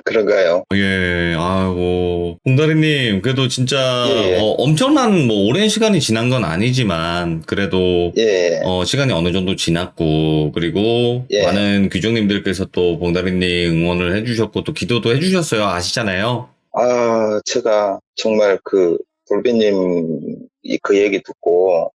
그런가요? 예, 아이고. 봉다리님, 그래도 진짜, 예, 예, 엄청난, 오랜 시간이 지난 건 아니지만, 그래도, 예, 시간이 어느 정도 지났고, 그리고, 예. 많은 귀족님들께서 또 봉다리님 응원을 해주셨고, 또 기도도 해주셨어요. 아시잖아요. 제가 정말 돌비님 그 얘기 듣고,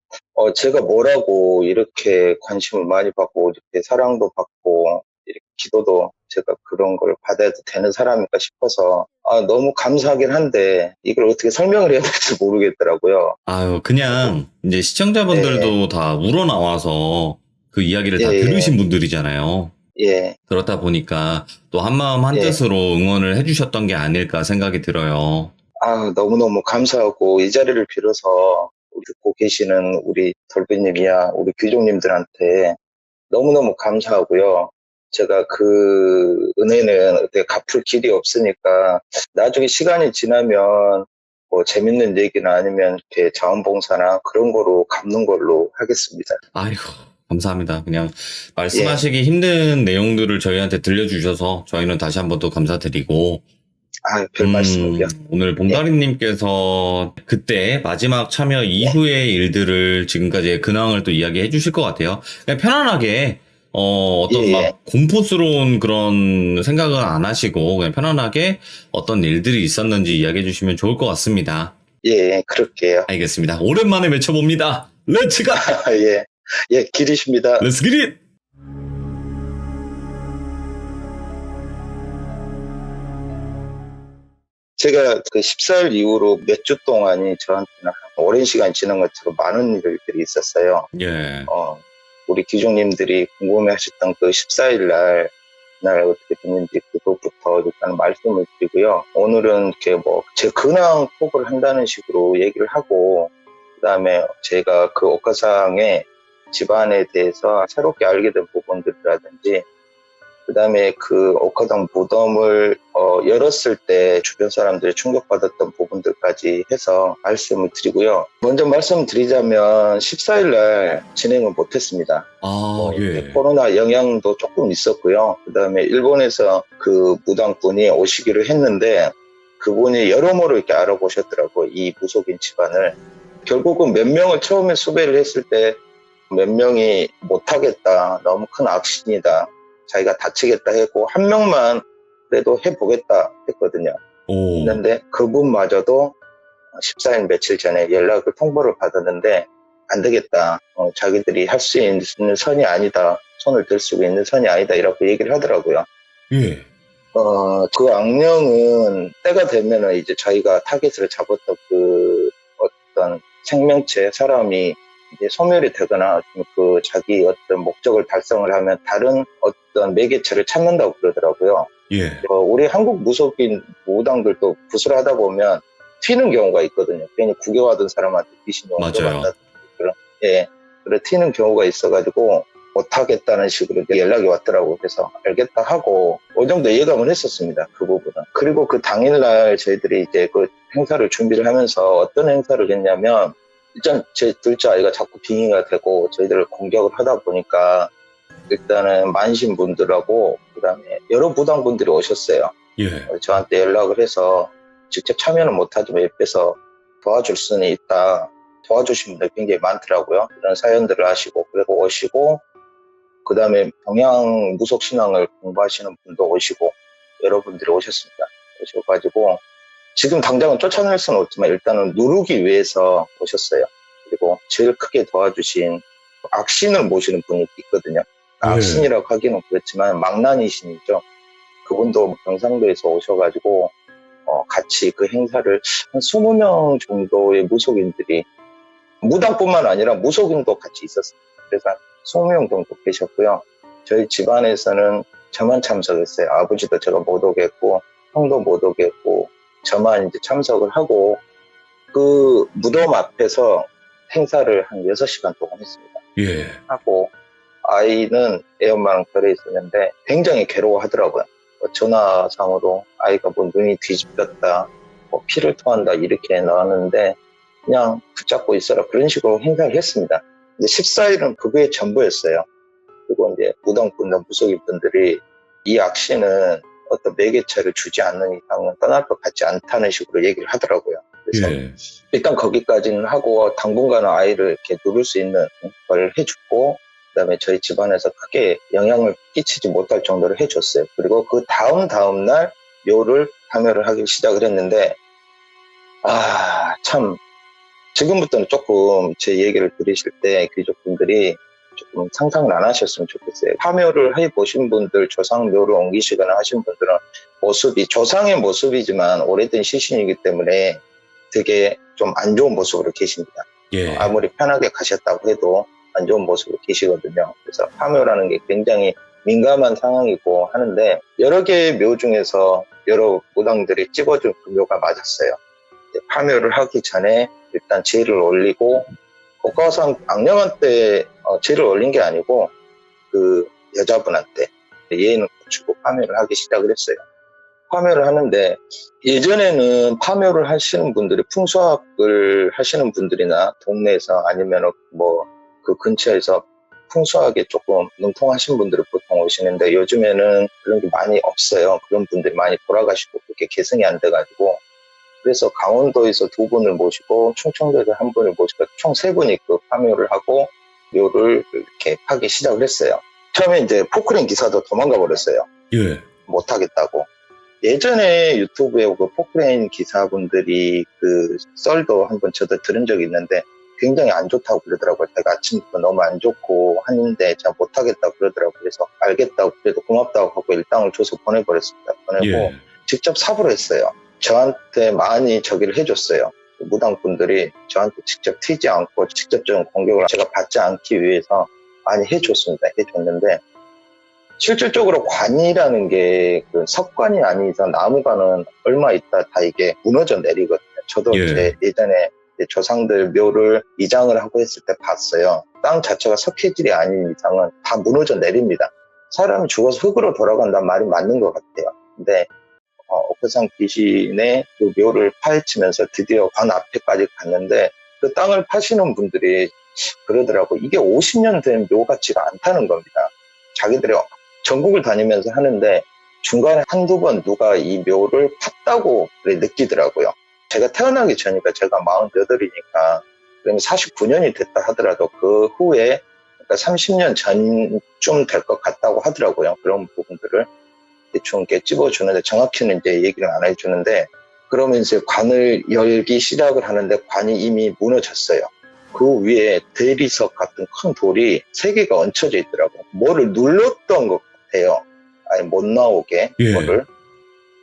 제가 뭐라고 이렇게 관심을 많이 받고, 이렇게 사랑도 받고, 이렇게 기도도 제가 그런 걸 받아야 되는 사람인가 싶어서, 너무 감사하긴 한데, 이걸 어떻게 설명을 해야 될지 모르겠더라고요. 아유, 그냥, 이제 시청자분들도 다 우러나와서 그 이야기를 다 예, 들으신 분들이잖아요. 예, 그렇다 보니까 또 한마음 예. 한뜻으로 응원을 해주셨던 게 아닐까 생각이 들어요. 너무너무 감사하고 이 자리를 빌어서 듣고 계시는 우리 돌비님이야 우리 귀족님들한테 너무너무 감사하고요. 제가 그 은혜는 어떻게 갚을 길이 없으니까 나중에 시간이 지나면 뭐 재밌는 얘기나 아니면 이렇게 자원봉사나 그런 거로 갚는 걸로 하겠습니다. 아이고, 감사합니다. 그냥 예, 말씀하시기 힘든 내용들을 저희한테 들려주셔서 저희는 다시 한번 또 감사드리고, 별 말씀을요. 오늘 봉다리님께서 그때 마지막 참여 이후의 일들을 지금까지의 근황을 또 이야기해 주실 것 같아요. 그냥 편안하게, 어떤 예, 막 공포스러운 그런 생각은 안 하시고, 그냥 편안하게 어떤 일들이 있었는지 이야기해 주시면 좋을 것 같습니다. 예, 그럴게요. 알겠습니다. 오랜만에 외쳐봅니다. 렛츠가! 예, 예, 길이십니다. 렛츠 기릿! 제가 그 14일 이후로 몇 주 동안이 저한테는 오랜 시간 지난 것처럼 많은 일들이 있었어요. 예. 우리 귀족님들이 궁금해 하셨던 그 14일 날 어떻게 됐는지 그것부터 일단 말씀을 드리고요. 오늘은 이렇게 제 근황 톡을 한다는 식으로 얘기를 하고, 그 다음에 제가 그 옥가상의 집안에 대해서 새롭게 알게 된 부분들이라든지, 그 다음에 그 옥화당 무덤을 열었을 때 주변 사람들이 충격받았던 부분들까지 해서 말씀을 드리고요. 먼저 말씀드리자면 14일 날 진행을 못했습니다. 예. 코로나 영향도 조금 있었고요. 그 다음에 일본에서 그 무당분이 오시기로 했는데 그분이 여러모로 이렇게 알아보셨더라고요. 이 무속인 집안을. 결국은 몇 명을 처음에 수배를 했을 때 몇 명이 못하겠다. 너무 큰 악신이다. 자기가 다치겠다 했고 한 명만 그래도 해보겠다 했거든요. 했는데 그분마저도 14일 며칠 전에 연락을 통보를 받았는데 안 되겠다. 자기들이 할 수 있는 선이 아니다. 손을 들 수 있는 선이 아니다. 이라고 얘기를 하더라고요. 예. 그 악령은 때가 되면은 이제 자기가 타겟을 잡았던 그 어떤 생명체 사람이 이제 소멸이 되거나 그 자기 어떤 목적을 달성을 하면 다른 어떤 매개체를 찾는다고 그러더라고요. 예. 우리 한국 무속인 무당들도 구슬 하다 보면 튀는 경우가 있거든요. 괜히 구경하던 사람한테 귀신 용도 만나든지 그런 튀는 경우가 있어가지고 못하겠다는 식으로 연락이 왔더라고요. 그래서 알겠다 하고 어느 정도 예감을 했었습니다. 그 부분은. 그리고 그 당일날 저희들이 이제 그 행사를 준비를 하면서 어떤 행사를 했냐면 일단 제 둘째 아이가 자꾸 빙의가 되고 저희들을 공격을 하다 보니까 일단은 만신분들하고 그다음에 여러 무당분들이 오셨어요. 예. 저한테 연락을 해서 직접 참여는 못하지만 옆에서 도와줄 수는 있다. 도와주신 분들 굉장히 많더라고요. 이런 사연들을 하시고 그리고 오시고 그 다음에 동양 무속신앙을 공부하시는 분도 오시고 여러분들이 오셨습니다. 오셔가지고 지금 당장은 쫓아낼 수는 없지만 일단은 누르기 위해서 오셨어요. 그리고 제일 크게 도와주신 악신을 모시는 분이 있거든요. 악신이라고 하기는 그렇지만 망나니신이죠. 그분도 경상도에서 오셔가지고 같이 그 행사를 한 20명 정도의 무속인들이 무당뿐만 아니라 무속인도 같이 있었습니다. 그래서 20명 정도 계셨고요. 저희 집안에서는 저만 참석했어요. 아버지도 제가 못 오겠고 형도 못 오겠고 저만 이제 참석을 하고 그 무덤 앞에서 행사를 한 6시간 동안 했습니다. 예. 하고 아이는 애 엄마랑 별에 있었는데 굉장히 괴로워하더라고요. 전화상으로 아이가 뭐 눈이 뒤집혔다, 뭐 피를 토한다 이렇게 나왔는데 그냥 붙잡고 있어라 그런 식으로 행사를 했습니다. 이제 14일은 그게 전부였어요. 그리고 이제 무당분들, 무속인분들이 이 악신은 어떤 매개체를 주지 않는 이상은 떠날 것 같지 않다는 식으로 얘기를 하더라고요. 그래서 예. 일단 거기까지는 하고 당분간은 아이를 이렇게 누를 수 있는 걸 해주고 그다음에 저희 집안에서 크게 영향을 끼치지 못할 정도로 해줬어요. 그리고 그 다음 날 묘를 참여를 하기 시작을 했는데 참 지금부터는 조금 제 얘기를 들으실 때 귀족분들이 조금 상상을 안 하셨으면 좋겠어요. 파묘를 해보신 분들, 조상묘를 옮기시거나 하신 분들은 모습이 조상의 모습이지만 오래된 시신이기 때문에 되게 좀 안 좋은 모습으로 계십니다. 예. 아무리 편하게 가셨다고 해도 안 좋은 모습으로 계시거든요. 그래서 파묘라는 게 굉장히 민감한 상황이고 하는데 여러 개의 묘 중에서 여러 무당들이 찍어준 그 묘가 맞았어요. 파묘를 하기 전에 일단 제를 올리고 국가상 악령한테 제를 올린 게 아니고 그 여자분한테 예의는 갖추고 파묘를 하기 시작을 했어요. 파묘를 하는데 예전에는 파묘를 하시는 분들이 풍수학을 하시는 분들이나 동네에서 아니면 뭐 그 근처에서 풍수학에 조금 능통하신 분들이 보통 오시는데 요즘에는 그런 게 많이 없어요. 그런 분들이 많이 돌아가시고 그렇게 개성이 안 돼가지고 그래서 강원도에서 2분을 모시고 충청도에서 1분을 모시고 총 3분이 그 파묘를 하고 묘를 이렇게 하기 시작을 했어요. 처음에 이제 포크레인 기사도 도망가 버렸어요. 예. 못하겠다고. 예전에 유튜브에 그 포크레인 기사분들이 그 썰도 한번 저도 들은 적이 있는데 굉장히 안 좋다고 그러더라고요. 제가 아침부터 너무 안 좋고 하는데 제가 못하겠다고 그러더라고요. 그래서 알겠다고 그래도 고맙다고 하고 일당을 줘서 보내버렸습니다. 보내고 예. 직접 삽으로 했어요. 저한테 많이 저기를 해줬어요. 무당분들이 저한테 직접 튀지 않고 직접적인 공격을 제가 받지 않기 위해서 많이 해줬습니다. 해줬는데 실질적으로 관이라는 게 그 석관이 아닌 이상 나무관은 얼마 있다 다 이게 무너져 내리거든요. 저도 예. 이제 예전에 조상들 묘를 이장을 하고 했을 때 봤어요. 땅 자체가 석회질이 아닌 이상은 다 무너져 내립니다. 사람이 죽어서 흙으로 돌아간다는 말이 맞는 것 같아요. 근데 옥회상 귀신의 그 묘를 파헤치면서 드디어 관 앞에까지 갔는데 그 땅을 파시는 분들이 그러더라고. 이게 50년 된 묘 같지가 않다는 겁니다. 자기들이 전국을 다니면서 하는데 중간에 한두 번 누가 이 묘를 팠다고 그래 느끼더라고요. 제가 태어나기 전이니까 제가 48이니까 그러면 49년이 됐다 하더라도 그 후에 그러니까 30년 전쯤 될 것 같다고 하더라고요. 그런 부분들을 대충 이렇게 찝어주는데 정확히는 이제 얘기를 안 해주는데 그러면 이제 관을 열기 시작을 하는데 관이 이미 무너졌어요. 그 위에 대리석 같은 큰 돌이 3개가 얹혀져 있더라고요. 뭐를 눌렀던 것 같아요. 아예 못 나오게 예. 뭐를.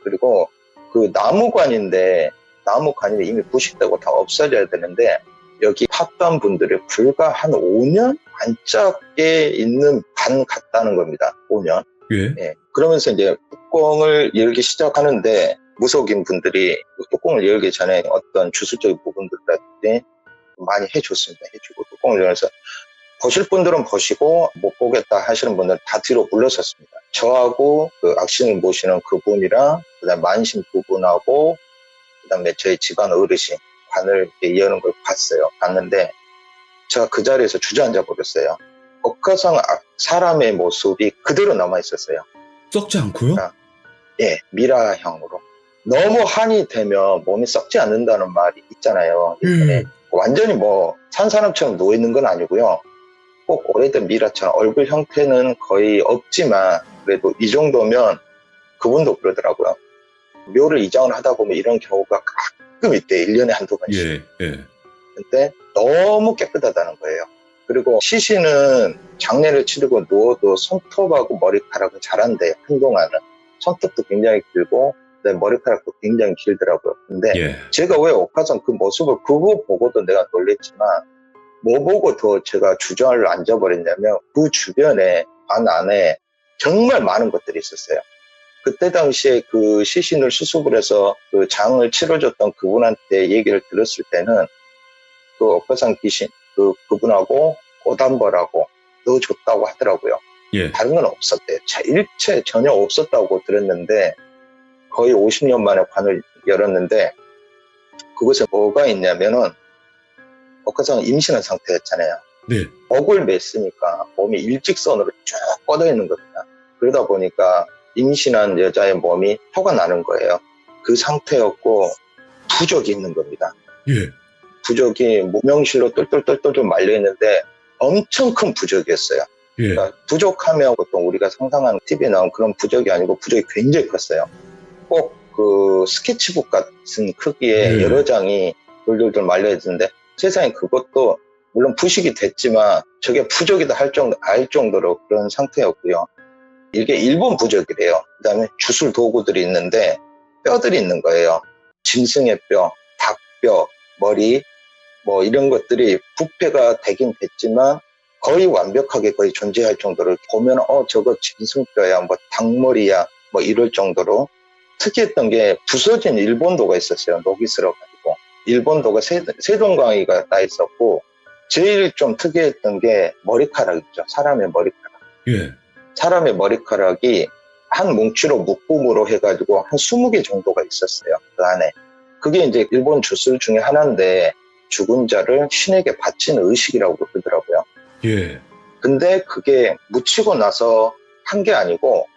그리고 그 나무관인데 나무관이 이미 부식되고 다 없어져야 되는데 여기 팠던 분들이 불과 한 5년 안짝에 있는 관 같다는 겁니다. 5년. 예. 예. 그러면서 이제 뚜껑을 열기 시작하는데 무속인 분들이 그 뚜껑을 열기 전에 어떤 주술적인 부분들까지 많이 해줬습니다. 해주고 뚜껑을 열면서 보실 분들은 보시고 못 보겠다 하시는 분들은 다 뒤로 물러섰습니다. 저하고 그 악신을 모시는 그분이랑 그다음 만신 2분하고 그다음에 저희 집안 어르신 관을 이렇게 여는 걸 봤어요. 봤는데 제가 그 자리에서 주저앉아 버렸어요. 옥화상 사람의 모습이 그대로 남아 있었어요. 썩지 않고요? 예, 미라형으로. 너무 한이 되면 몸이 썩지 않는다는 말이 있잖아요. 예전에 완전히 뭐 산 사람처럼 누워 있는 건 아니고요. 꼭 오래된 미라처럼 얼굴 형태는 거의 없지만 그래도 이 정도면 그분도 그러더라고요. 묘를 이장을 하다 보면 이런 경우가 가끔 있대. 1년에 한두 번씩. 예, 예. 근데 너무 깨끗하다는 거예요. 그리고 시신은 장례를 치르고 누워도 손톱하고 머리카락은 잘한대요. 한동안은. 손톱도 굉장히 길고 머리카락도 굉장히 길더라고요. 근데 예. 제가 왜 옥화성 그 모습을 그거 보고도 내가 놀랬지만 뭐 보고 더 제가 주저를 앉아버렸냐면 그 주변에 관 안에 정말 많은 것들이 있었어요. 그때 당시에 그 시신을 수습을 해서 그 장을 치러줬던 그분한테 얘기를 들었을 때는 그 옥화성 귀신 그분하고 꽃단벌하고 넣어줬다고 하더라고요. 예. 다른 건 없었대요. 일체 전혀 없었다고 들었는데 거의 50년 만에 관을 열었는데 그곳에 뭐가 있냐면은 옥화성은 임신한 상태였잖아요. 네. 억을 맸으니까 몸이 일직선으로 쭉 뻗어 있는 겁니다. 그러다 보니까 임신한 여자의 몸이 토가 나는 거예요. 그 상태였고 부적이 있는 겁니다. 예. 부적이 무명실로 똘똘똘똘 말려 있는데 엄청 큰 부적이었어요. 예. 그러니까 부적하면 보통 우리가 상상하는 TV에 나온 그런 부적이 아니고 부적이 굉장히 컸어요. 꼭 그 스케치북 같은 크기의 네. 여러 장이 돌돌돌 말려 있는데 세상에 그것도 물론 부식이 됐지만 저게 부적이다 알 정도로 그런 상태였고요. 이게 일본 부적이래요. 그다음에 주술 도구들이 있는데 뼈들이 있는 거예요. 짐승의 뼈, 닭뼈, 머리 뭐 이런 것들이 부패가 되긴 됐지만 거의 완벽하게 거의 존재할 정도로 보면 저거 짐승뼈야 뭐 닭머리야 뭐 이럴 정도로 특이했던 게 부서진 일본도가 있었어요. 녹이 슬어가지고 일본도가 세동강이가 나 있었고 제일 좀 특이했던 게 머리카락 있죠. 사람의 머리카락. 예. 사람의 머리카락이 한 뭉치로 묶음으로 해가지고 한 20개 정도가 있었어요. 그 안에. 그게 이제 일본 주술 중에 하나인데 죽은 자를 신에게 바치는 의식이라고 그러더라고요. 예. 근데 그게 묻히고 나서 한 게 아니고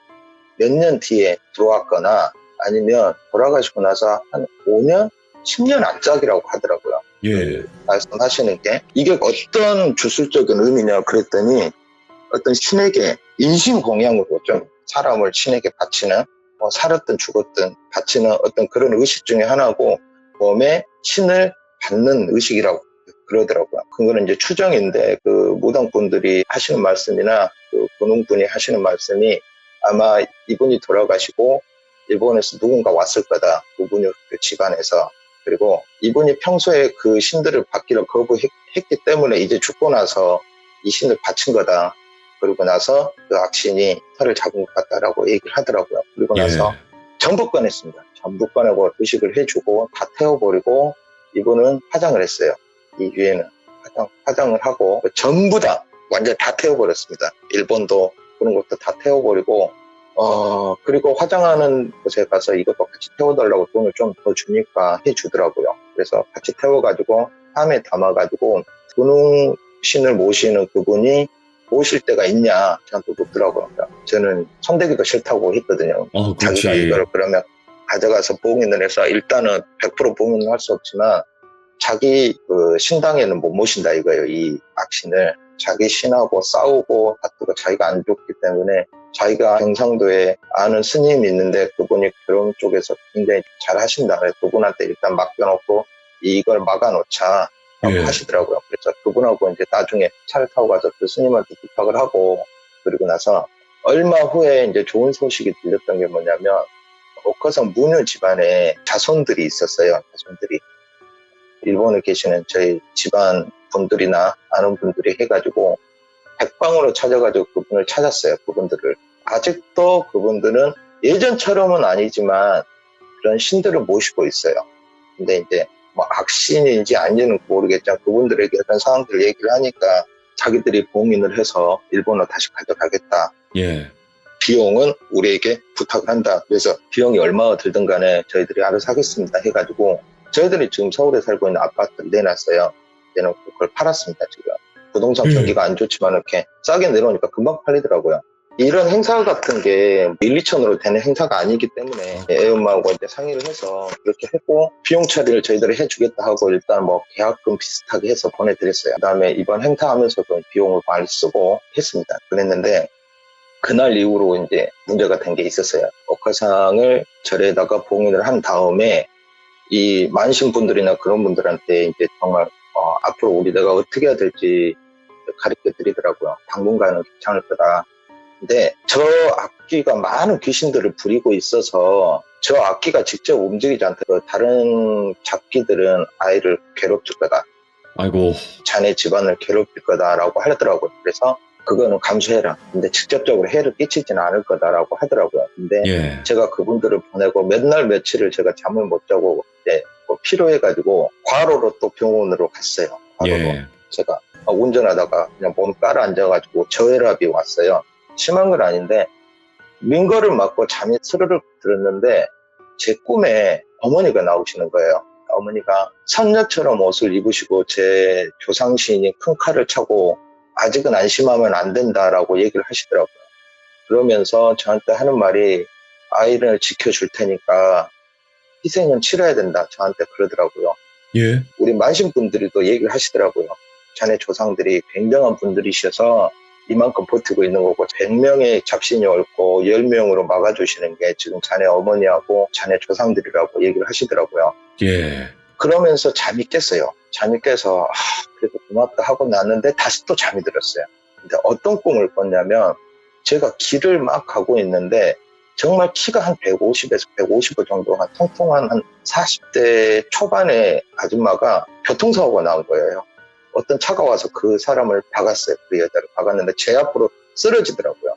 몇 년 뒤에 들어왔거나 아니면 돌아가시고 나서 한 5년, 10년 안짝이라고 하더라고요. 예. 말씀하시는 게 이게 어떤 주술적인 의미냐 그랬더니 어떤 신에게 인신공양으로 좀 사람을 신에게 바치는 살았든 죽었든 바치는 어떤 그런 의식 중에 하나고 몸에 신을 받는 의식이라고 그러더라고요. 그거는 이제 추정인데 그 무당분들이 하시는 말씀이나 그 군웅분이 하시는 말씀이 아마 이분이 돌아가시고 일본에서 누군가 왔을 거다. 그분이 그 집안에서. 그리고 이분이 평소에 그 신들을 받기를 거부했기 때문에 이제 죽고 나서 이 신을 바친 거다. 그리고 나서 그 악신이 털을 잡은 것 같다라고 얘기를 하더라고요. 그리고 나서 전부 꺼냈습니다. 전부 꺼내고 의식을 해주고 다 태워버리고 이분은 화장을 했어요. 이 위에는 화장을 하고 전부 다 완전 다 태워버렸습니다. 일본도 그런 것도 다 태워버리고 그리고 화장하는 곳에 가서 이것도 같이 태워달라고 돈을 좀 더 주니까 해주더라고요. 그래서 같이 태워가지고 함에 담아가지고 군웅신을 모시는 그분이 모실 때가 있냐 저한테 묻더라고요. 저는 손대기도 싫다고 했거든요. 자기가 이걸 그러면 가져가서 봉인을 해서 일단은 100% 봉인을 할 수 없지만 자기 그 신당에는 못 모신다 이거예요. 이 악신을. 자기 신하고 싸우고 다투고 자기가 안 좋기 때문에 자기가 경상도에 아는 스님이 있는데 그분이 그런 쪽에서 굉장히 잘 하신다. 그래서 그분한테 일단 맡겨놓고 이걸 막아놓자 라고 하시더라고요. 그래서 그분하고 이제 나중에 차를 타고 가서 그 스님한테 부탁을 하고 그리고 나서 얼마 후에 이제 좋은 소식이 들렸던 게 뭐냐면 옥화성 문효 집안에 자손들이 있었어요. 자손들이. 일본에 계시는 저희 집안 분들이나 아는 분들이 해가지고 백방으로 찾아가지고 그분을 찾았어요. 그분들을. 아직도 그분들은 예전처럼은 아니지만 그런 신들을 모시고 있어요. 근데 이제 뭐 악신인지 아닌지는 모르겠지만 그분들에게 어떤 상황들 얘기를 하니까 자기들이 봉인을 해서 일본으로 다시 가져가겠다. 예. 비용은 우리에게 부탁을 한다. 그래서 비용이 얼마가 들든 간에 저희들이 알아서 하겠습니다 해가지고 저희들이 지금 서울에 살고 있는 아파트를 내놨어요. 내놓고 그걸 팔았습니다. 지금 부동산 경기가 안 좋지만 이렇게 싸게 내놓으니까 금방 팔리더라고요. 이런 행사 같은 게 1, 2천으로 되는 행사가 아니기 때문에 애엄마하고 이제 상의를 해서 그렇게 했고 비용 처리를 저희들이 해주겠다 하고 일단 뭐 계약금 비슷하게 해서 보내드렸어요. 그다음에 이번 행사하면서도 비용을 많이 쓰고 했습니다. 그랬는데 그날 이후로 이제 문제가 된 게 있었어요. 옥화상을 절에다가 봉인을 한 다음에 이 만신분들이나 그런 분들한테 이제 정말 앞으로 우리 내가 어떻게 해야 될지 가르쳐 드리더라고요. 당분간은 괜찮을 거다. 근데 저 악귀가 많은 귀신들을 부리고 있어서 저 악귀가 직접 움직이지 않도록 다른 잡귀들은 아이를 괴롭힐 거다. 아이고. 자네 집안을 괴롭힐 거다라고 하더라고요. 그래서 그거는 감수해라. 근데 직접적으로 해를 끼치지는 않을 거다라고 하더라고요. 근데 예. 제가 그분들을 보내고 몇 날 며칠을 제가 잠을 못 자고 이제 뭐 필요해가지고 과로로 또 병원으로 갔어요. 과로로. 예. 제가 운전하다가 그냥 몸 깔아앉아가지고 저혈압이 왔어요. 심한 건 아닌데 민거를 맞고 잠이 스르륵 들었는데 제 꿈에 어머니가 나오시는 거예요. 어머니가 선녀처럼 옷을 입으시고 제 조상신이 큰 칼을 차고 아직은 안심하면 안 된다라고 얘기를 하시더라고요. 그러면서 저한테 하는 말이 아이를 지켜줄 테니까 희생은 치러야 된다. 저한테 그러더라고요. 예. 우리 만신분들이 또 얘기를 하시더라고요. 자네 조상들이 굉장한 분들이셔서 이만큼 버티고 있는 거고 100명의 잡신이 옳고 10명으로 막아주시는 게 지금 자네 어머니하고 자네 조상들이라고 얘기를 하시더라고요. 예. 그러면서 잠이 깼어요. 잠이 깨서 그래도 고맙다 하고 났는데 다시 또 잠이 들었어요. 근데 어떤 꿈을 꿨냐면 제가 길을 막 가고 있는데 정말 키가 한 150에서 155 정도 한 통통한 한 40대 초반의 아줌마가 교통사고가 나온 거예요. 어떤 차가 와서 그 사람을 박았어요. 그 여자를 박았는데 제 앞으로 쓰러지더라고요.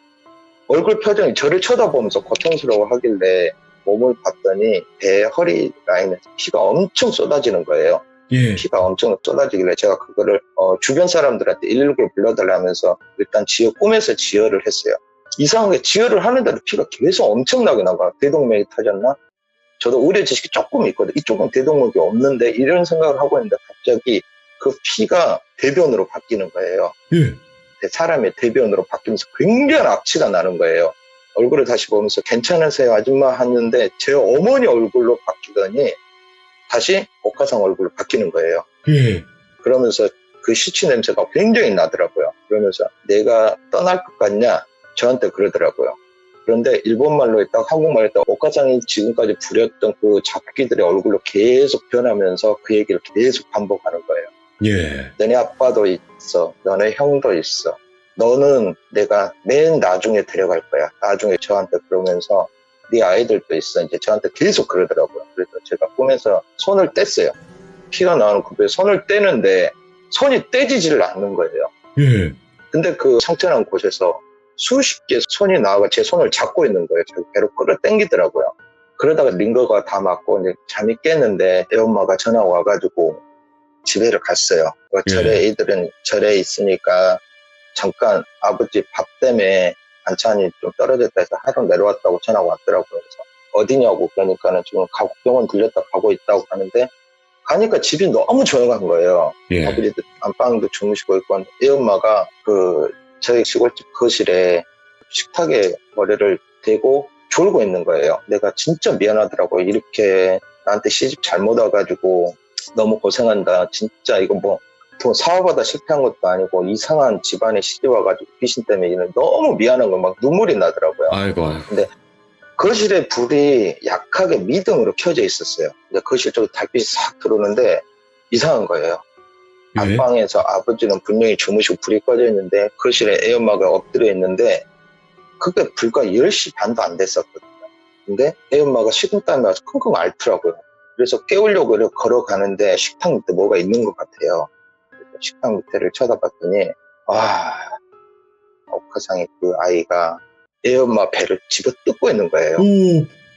얼굴 표정이 저를 쳐다보면서 고통스러워 하길래 몸을 봤더니 배 허리 라인에 피가 엄청 쏟아지는 거예요. 예. 피가 엄청 쏟아지길래 제가 그거를 주변 사람들한테 119를 불러달라면서 일단 꿈에서 지혈을 했어요. 이상하게 지혈을 하는데도 피가 계속 엄청나게 나가요. 대동맥이 터졌나? 저도 의료지식이 조금 있거든요. 이쪽은 대동맥이 없는데 이런 생각을 하고 있는데 갑자기 그 피가 대변으로 바뀌는 거예요. 예. 사람의 대변으로 바뀌면서 굉장한 악취가 나는 거예요. 얼굴을 다시 보면서 괜찮으세요 아줌마 하는데 제 어머니 얼굴로 바뀌더니 다시 옥화상 얼굴로 바뀌는 거예요. 예. 그러면서 그 시치 냄새가 굉장히 나더라고요. 그러면서 내가 떠날 것 같냐 저한테 그러더라고요. 그런데 일본말로 했다가 한국말로 했다가 옥화상이 지금까지 부렸던 그 잡귀들의 얼굴로 계속 변하면서 그 얘기를 계속 반복하는 거예요. 예. 너네 아빠도 있어. 너네 형도 있어. 너는 내가 맨 나중에 데려갈 거야. 나중에 저한테 그러면서 네 아이들도 있어. 이제 저한테 계속 그러더라고요. 그래서 제가 꿈에서 손을 뗐어요. 피가 나오는 급에 손을 떼는데 손이 떼지지를 않는 거예요. 예. 근데 그 상처난 곳에서 수십 개 손이 나와가 제 손을 잡고 있는 거예요. 제 배로 끌어당기더라고요. 그러다가 링거가 다 맞고 이제 잠이 깼는데 애엄마가 전화 와가지고 집에를 갔어요. 절에 애들은 절에 있으니까 잠깐 아버지 밥 때문에 반찬이 좀 떨어졌다 해서 하루 내려왔다고 전화가 왔더라고요. 그래서 어디냐고 그러니까는 지금 병원 들렸다 가고 있다고 하는데 가니까 집이 너무 조용한 거예요. 예. 아버지도 안방도 주무시고 있고 애엄마가 저희 시골집 거실에 식탁에 머리를 대고 졸고 있는 거예요. 내가 진짜 미안하더라고요. 이렇게 나한테 시집 잘못 와가지고 너무 고생한다. 진짜 이거 뭐 사업하다 실패한 것도 아니고 이상한 집안에 시집 와가지고 귀신 때문에 너무 미안한 거 막 눈물이 나더라고요. 아이고. 근데 거실에 불이 약하게 미등으로 켜져 있었어요. 근데 거실 쪽에 달빛이 싹 들어오는데 이상한 거예요. 예. 안방에서 아버지는 분명히 주무시고 불이 꺼져 있는데 거실에 애엄마가 엎드려 있는데 그게 불과 10시 반도 안 됐었거든요. 근데 애엄마가 식은땀이 와서 킁킁 앓더라고요. 그래서 깨우려고 걸어가는데 식탁 밑에 뭐가 있는 것 같아요. 식탁 밑에를 쳐다봤더니 옥화상의 그 아이가 애엄마 배를 집어 뜯고 있는 거예요.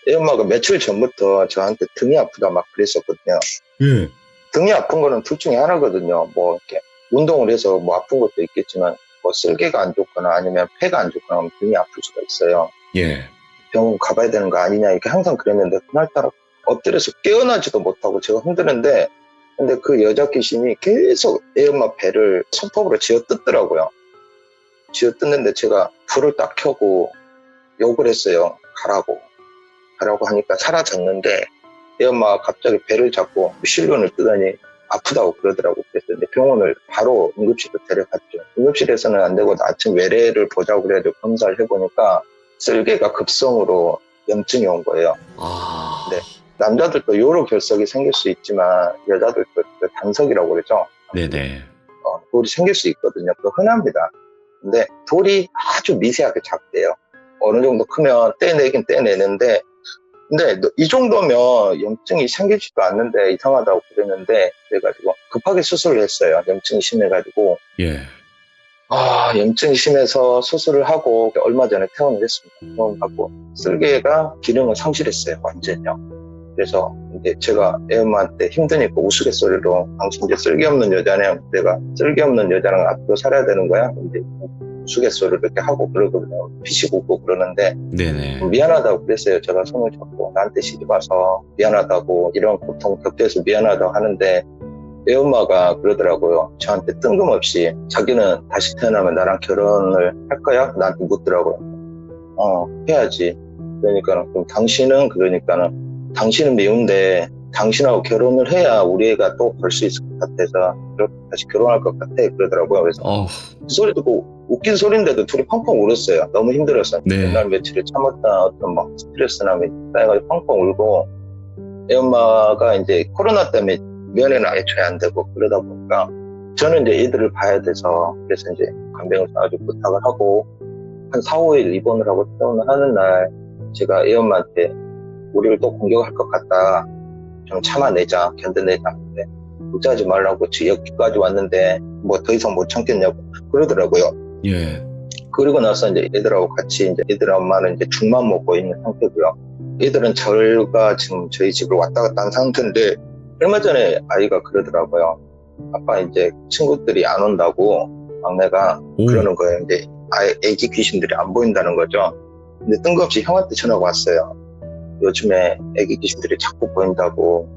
애엄마가 며칠 전부터 저한테 등이 아프다 막 그랬었거든요. 예. 등이 아픈 거는 둘 중에 하나거든요. 뭐 이렇게 운동을 해서 뭐 아픈 것도 있겠지만 뭐 쓸개가 안 좋거나 아니면 폐가 안 좋거나 하면 등이 아플 수가 있어요. 예. 병원 가봐야 되는 거 아니냐 이렇게 항상 그랬는데 그날따라 엎드려서 깨어나지도 못하고 제가 힘드는데 근데 그 여자 귀신이 계속 애엄마 배를 손톱으로 쥐어 뜯더라고요. 쥐어 뜯는데 제가 불을 딱 켜고 욕을 했어요. 가라고 하니까 사라졌는데 애 엄마가 갑자기 배를 잡고 실눈을 뜨더니 아프다고 그러더라고. 그래서 이제 병원을 바로 응급실로 데려갔죠. 응급실에서는 안 되고 아침 외래를 보자고 그래가지고 검사를 해보니까 쓸개가 급성으로 염증이 온 거예요. 아, 네. 남자들도 요로 결석이 생길 수 있지만 여자들도 그 단석이라고 그러죠. 네네. 돌이 생길 수 있거든요. 그거 흔합니다. 근데 돌이 아주 미세하게 작대요. 어느 정도 크면 떼내긴 떼내는데 근데 이 정도면 염증이 생기지도 않는데 이상하다고 그랬는데 그래가지고 급하게 수술을 했어요. 염증이 심해가지고 예. 염증이 심해서 수술을 하고 얼마 전에 퇴원을 했습니다. 퇴원하고 쓸개가 기능을 상실했어요. 완전히요. 그래서 이제 제가 애엄마한테 힘드니까 우스갯소리로 당신 이제 쓸개 없는 여자네. 내가 쓸개 없는 여자랑 앞으로 살아야 되는 거야. 이제 우스갯소리를 이렇게 하고 그러거든요. 피식 웃고 그러는데 네네. 미안하다고 그랬어요. 제가 손을 잡고 나한테 시집 와서 미안하다고 이런 고통 겪게 해서 미안하다고 하는데 애엄마가 그러더라고요. 저한테 뜬금없이 자기는 다시 태어나면 나랑 결혼을 할 거야? 나한테 묻더라고요. 해야지. 그러니까는 그럼 당신은 미운데 당신하고 결혼을 해야 우리 애가 또 벌 수 있을 것 같아서 다시 결혼할 것 같아 그러더라고요. 그래서 그 소리 듣고 웃긴 소리인데도 둘이 펑펑 울었어요. 너무 힘들어서 네. 맨날 며칠을 참았다 어떤 막 스트레스나 쌓여가지고 펑펑 울고 애엄마가 이제 코로나 때문에 면회는 애초에 안 되고 그러다 보니까 저는 이제 애들을 봐야 돼서 그래서 이제 간병을 가지고 부탁을 하고 한 4, 5일 입원을 하고 퇴원을 하는 날 제가 애엄마한테 우리를 또 공격할 것 같다. 좀 참아내자, 견뎌내자. 근데 무지하지 말라고 여기까지 왔는데 뭐 더 이상 못 참겠냐고 그러더라고요. 예. 그리고 나서 이제 애들하고 같이 이제 애들 엄마는 이제 죽만 먹고 있는 상태고요. 애들은 저가 지금 저희 집을 왔다 갔다 한 상태인데 얼마 전에 아이가 그러더라고요. 아빠 이제 친구들이 안 온다고 막내가 그러는 거예요. 이제 애기 귀신들이 안 보인다는 거죠. 근데 뜬금없이 형한테 전화가 왔어요. 요즘에 애기 귀신들이 자꾸 보인다고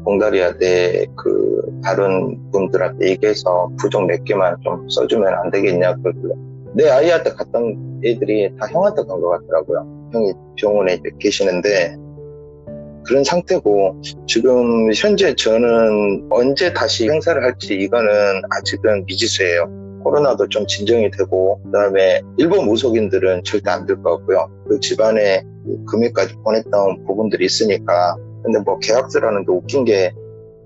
봉다리야 내 그 다른 분들한테 얘기해서 부적 몇 개만 좀 써주면 안 되겠냐 그러길래 내 아이한테 갔던 애들이 다 형한테 간 것 같더라고요. 형이 병원에 계시는데 그런 상태고 지금 현재 저는 언제 다시 행사를 할지 이거는 아직은 미지수예요. 코로나도 좀 진정이 되고 그다음에 일본 무속인들은 절대 안 될 것 같고요. 그 집안에 금액까지 보냈던 부분들이 있으니까 근데 뭐 계약서라는 게 웃긴 게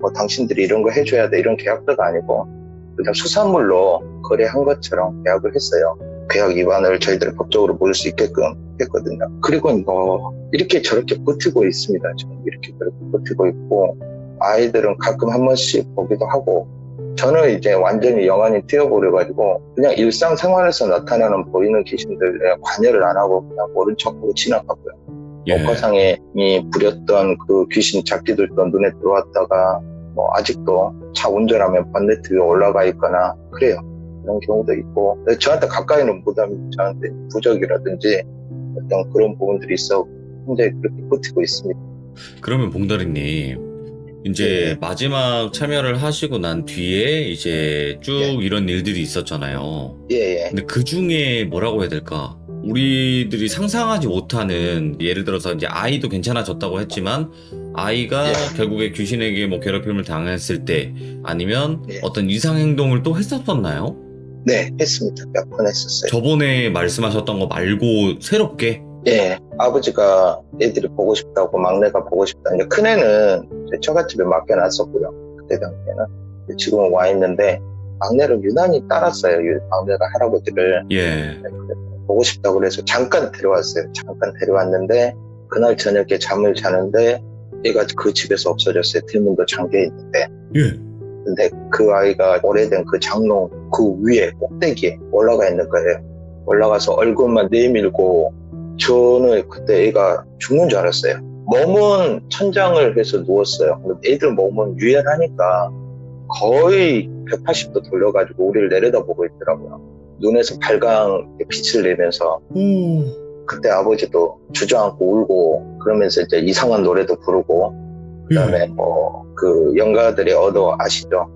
뭐 당신들이 이런 거 해줘야 돼 이런 계약서가 아니고 그냥 수산물로 거래한 것처럼 계약을 했어요. 계약 위반을 저희들이 법적으로 모을 수 있게끔 했거든요. 그리고 뭐 이렇게 저렇게 버티고 있습니다. 지금 이렇게 저렇게 버티고 있고 아이들은 가끔 한 번씩 보기도 하고 저는 이제 완전히 영안이 튀어버려가지고 그냥 일상생활에서 나타나는 보이는 귀신들에 관여를 안 하고 그냥 모른 척하고 지나가고요. 옥화상에 부렸던 그 귀신 잡기들도 눈에 들어왔다가 뭐 아직도 차 운전하면 번네트 위에 올라가 있거나 그래요. 그런 경우도 있고 저한테 가까이는 못하면 저한테 부적이라든지 어떤 그런 부분들이 있어 굉장히 그렇게 버티고 있습니다. 그러면 봉다리님 이제 마지막 참여를 하시고 난 뒤에 이제 쭉 이런 일들이 있었잖아요. 예. 근데 그 중에 뭐라고 해야 될까? 우리들이 상상하지 못하는 예를 들어서 이제 아이도 괜찮아졌다고 했지만 아이가 결국에 귀신에게 뭐 괴롭힘을 당했을 때 아니면 어떤 이상 행동을 또 했었었나요? 네, 했습니다. 몇 번 했었어요. 저번에 말씀하셨던 거 말고 새롭게? 예, 아버지가 애들이 보고 싶다고 막내가 보고 싶다. 이제 큰애는 제 처갓집에 맡겨놨었고요. 그때 당시에는. 지금은 와 있는데 막내를 유난히 따랐어요. 막내가 할아버지를. 예. 보고 싶다고 그래서 잠깐 데려왔어요. 잠깐 데려왔는데 그날 저녁에 잠을 자는데 얘가 그 집에서 없어졌어요. 뒷문도 잠겨 있는데. 예. 근데 그 아이가 오래된 그 장롱 그 위에 꼭대기에 올라가 있는 거예요. 올라가서 얼굴만 내밀고 저는 그때 애가 죽는 줄 알았어요. 몸은 천장을 해서 누웠어요. 근데 애들 몸은 유연하니까 거의 180도 돌려가지고 우리를 내려다보고 있더라고요. 눈에서 발광 빛을 내면서 그때 아버지도 주저앉고 울고 그러면서 이제 이상한 노래도 부르고 그다음에 뭐 그 영가들의 언어 아시죠?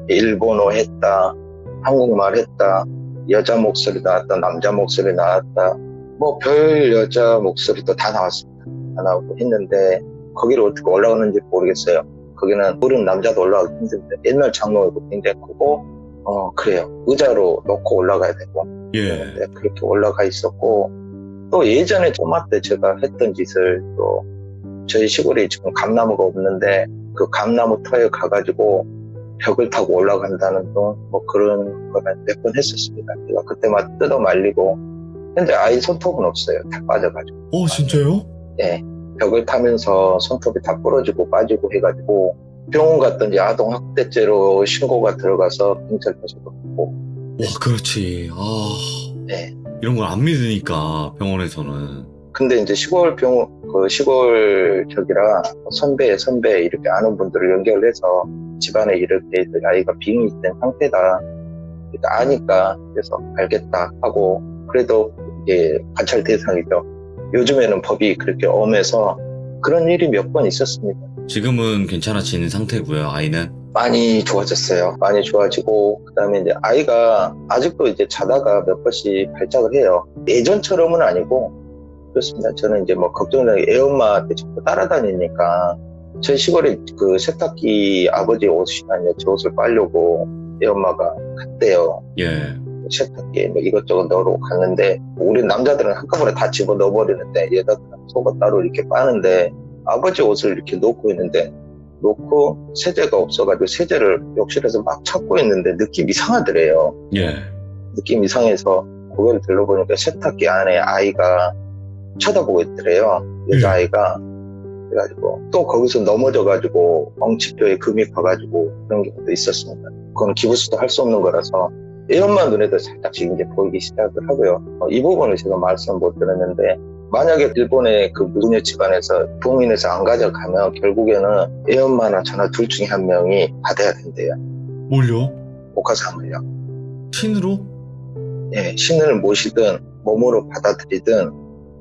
일본어 했다, 한국말 했다, 여자 목소리 나왔다, 남자 목소리 나왔다, 뭐 별 여자 목소리도 다 나왔습니다. 다 나오고 했는데 거기를 어떻게 올라가는지 모르겠어요. 거기는 어른 남자도 올라가기 힘든데 옛날 장로도 굉장히 크고 그래요. 의자로 놓고 올라가야 되고 예. 네, 그렇게 올라가 있었고 또 예전에 조마 때 제가 했던 짓을 또 저희 시골에 지금 감나무가 없는데 그 감나무 터에 가가지고 벽을 타고 올라간다는 뭐 그런 거를 몇 번 했었습니다. 제가 그때마다 뜯어 말리고 근데 아이 손톱은 없어요. 다 빠져가지고. 진짜요? 예. 벽을 타면서 손톱이 다 부러지고 빠지고 해가지고 병원 갔더니 아동학대죄로 신고가 들어가서 경찰서도 갔고. 와, 그렇지. 네. 이런 걸 안 믿으니까 병원에서는. 근데 이제 시골 병원, 시골 쪽이라 선배 이렇게 아는 분들을 연결해서 집안에 이렇게 아이가 빙이 된 상태다. 그러니까 아니까 그래서 알겠다 하고 그래도 이게 관찰 대상이죠. 요즘에는 법이 그렇게 엄해서 그런 일이 몇 번 있었습니다. 지금은 괜찮아진 상태고요, 아이는. 많이 좋아졌어요. 많이 좋아지고 그다음에 이제 아이가 아직도 이제 자다가 몇 번씩 발작을 해요. 예전처럼은 아니고 그렇습니다. 저는 이제 뭐 걱정되는 게 애엄마한테 자꾸 따라다니니까 저희 시골에 그 세탁기 아버지 옷이나 제 옷을 빨려고 애엄마가 갔대요. 예. 세탁기에 뭐 이것저것 넣으러 갔는데 우리 남자들은 한꺼번에 다 집어 넣어버리는데 여자들은 속옷 따로 이렇게 빠는데 아버지 옷을 이렇게 놓고 있는데 놓고 세제가 없어가지고 세제를 욕실에서 막 찾고 있는데 느낌 이상하더래요. 예. 느낌 이상해서 고개를 들러보니까 세탁기 안에 아이가 쳐다보고 있더래요. 여자아이가. 그래가지고 또 거기서 넘어져가지고 엉치뼈에 금이 가가지고 그런 경우도 있었습니다. 그건 기부스도 할 수 없는 거라서 애엄마 눈에도 살짝씩 이제 보이기 시작을 하고요. 이 부분을 제가 말씀 못 드렸는데 만약에 일본의 그 무녀 집안에서 부모님에서 안 가져가면 결국에는 애엄마나 저나 둘 중에 한 명이 받아야 된대요. 뭘요? 복화상을요. 신으로? 예, 신을 모시든 몸으로 받아들이든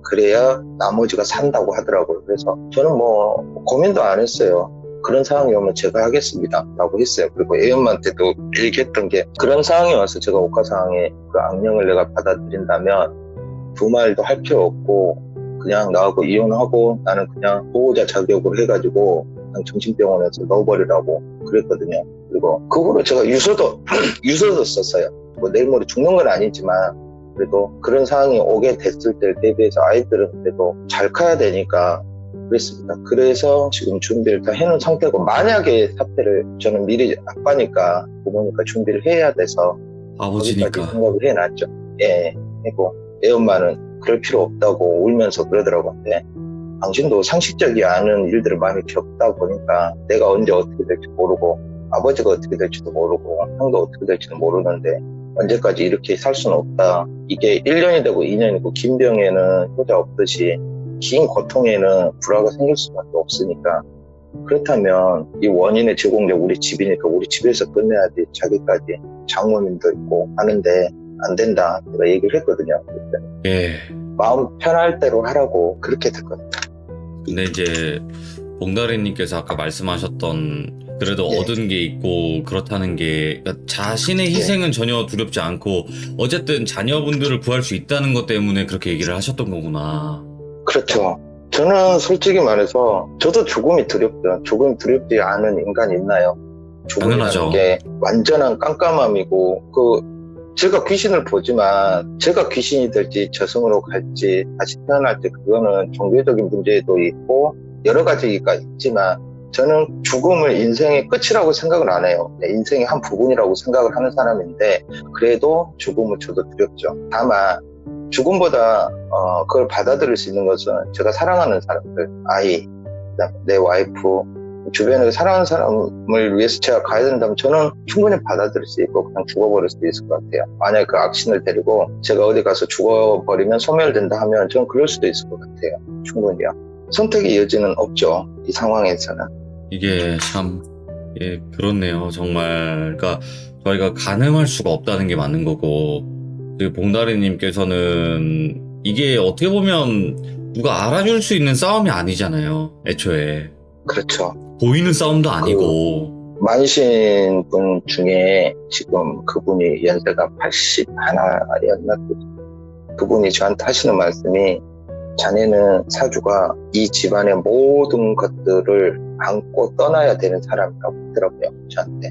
그래야 나머지가 산다고 하더라고요. 그래서 저는 뭐 고민도 안 했어요. 그런 상황이 오면 제가 하겠습니다 라고 했어요. 그리고 애엄마한테도 얘기했던 게 그런 상황이 와서 제가 옥화상의 그 악령을 내가 받아들인다면 두 말도 할 필요 없고 그냥 나하고 이혼하고 나는 그냥 보호자 자격으로 해가지고 그냥 정신병원에서 넣어버리라고 그랬거든요. 그리고 그 후로 제가 유서도 썼어요. 뭐 내일 모레 죽는 건 아니지만 그래도 그런 상황이 오게 됐을 때 대비해서 아이들은 그래도 잘 커야 되니까 그랬습니다. 그래서 지금 준비를 다 해놓은 상태고 만약에 사태를 저는 미리 아빠니까 부모니까 준비를 해야 돼서 아버지니까. 거기까지 생각을 해놨죠. 예, 했고 애엄마는 그럴 필요 없다고 울면서 그러더라고요. 근데 당신도 상식적이 않은 일들을 많이 겪다 보니까 내가 언제 어떻게 될지 모르고 아버지가 어떻게 될지도 모르고 형도 어떻게 될지도 모르는데 언제까지 이렇게 살 수는 없다. 이게 1년이 되고 2년이고 긴 병에는 효자 없듯이 긴 고통에는 불화가 생길 수밖에 없으니까 그렇다면 이 원인의 제공자 우리 집이니까 우리 집에서 끝내야지 자기까지 장모님도 있고 하는데 안 된다. 제가 얘기를 했거든요. 예. 마음 편할 대로 하라고 그렇게 됐거든요. 근데 이제 봉다리님께서 아까 말씀하셨던 그래도 예. 얻은 게 있고 그렇다는 게 그러니까 자신의 희생은 전혀 두렵지 않고 어쨌든 자녀분들을 구할 수 있다는 것 때문에 그렇게 얘기를 하셨던 거구나. 그렇죠. 저는 솔직히 말해서 저도 죽음이 두렵죠. 죽음이 두렵지 않은 인간이 있나요? 당연하죠. 죽음이라는 게 완전한 깜깜함이고 제가 귀신을 보지만 제가 귀신이 될지 저승으로 갈지 다시 태어날지 그거는 종교적인 문제도 있고 여러 가지가 있지만 저는 죽음을 인생의 끝이라고 생각을 안 해요. 인생의 한 부분이라고 생각을 하는 사람인데 그래도 죽음을 저도 두렵죠. 다만 죽음보다 그걸 받아들일 수 있는 것은 제가 사랑하는 사람들, 아이, 그다음에 내 와이프, 주변에 사랑하는 사람을 위해서 제가 가야 된다면 저는 충분히 받아들일 수 있고 그냥 죽어버릴 수도 있을 것 같아요. 만약에 그 악신을 데리고 제가 어디 가서 죽어버리면 소멸된다 하면 저는 그럴 수도 있을 것 같아요. 충분히요. 선택의 여지는 없죠. 이 상황에서는. 이게 참, 예, 그렇네요. 정말. 그러니까 저희가 가늠할 수가 없다는 게 맞는 거고, 그 봉다리님께서는 이게 어떻게 보면 누가 알아줄 수 있는 싸움이 아니잖아요. 애초에. 그렇죠. 보이는 싸움도 아니고. 만신 분 중에 지금 그분이 연세가 81였나? 그분이 저한테 하시는 말씀이 자네는 사주가 이 집안의 모든 것들을 안고 떠나야 되는 사람이라고 하더라고요, 저한테.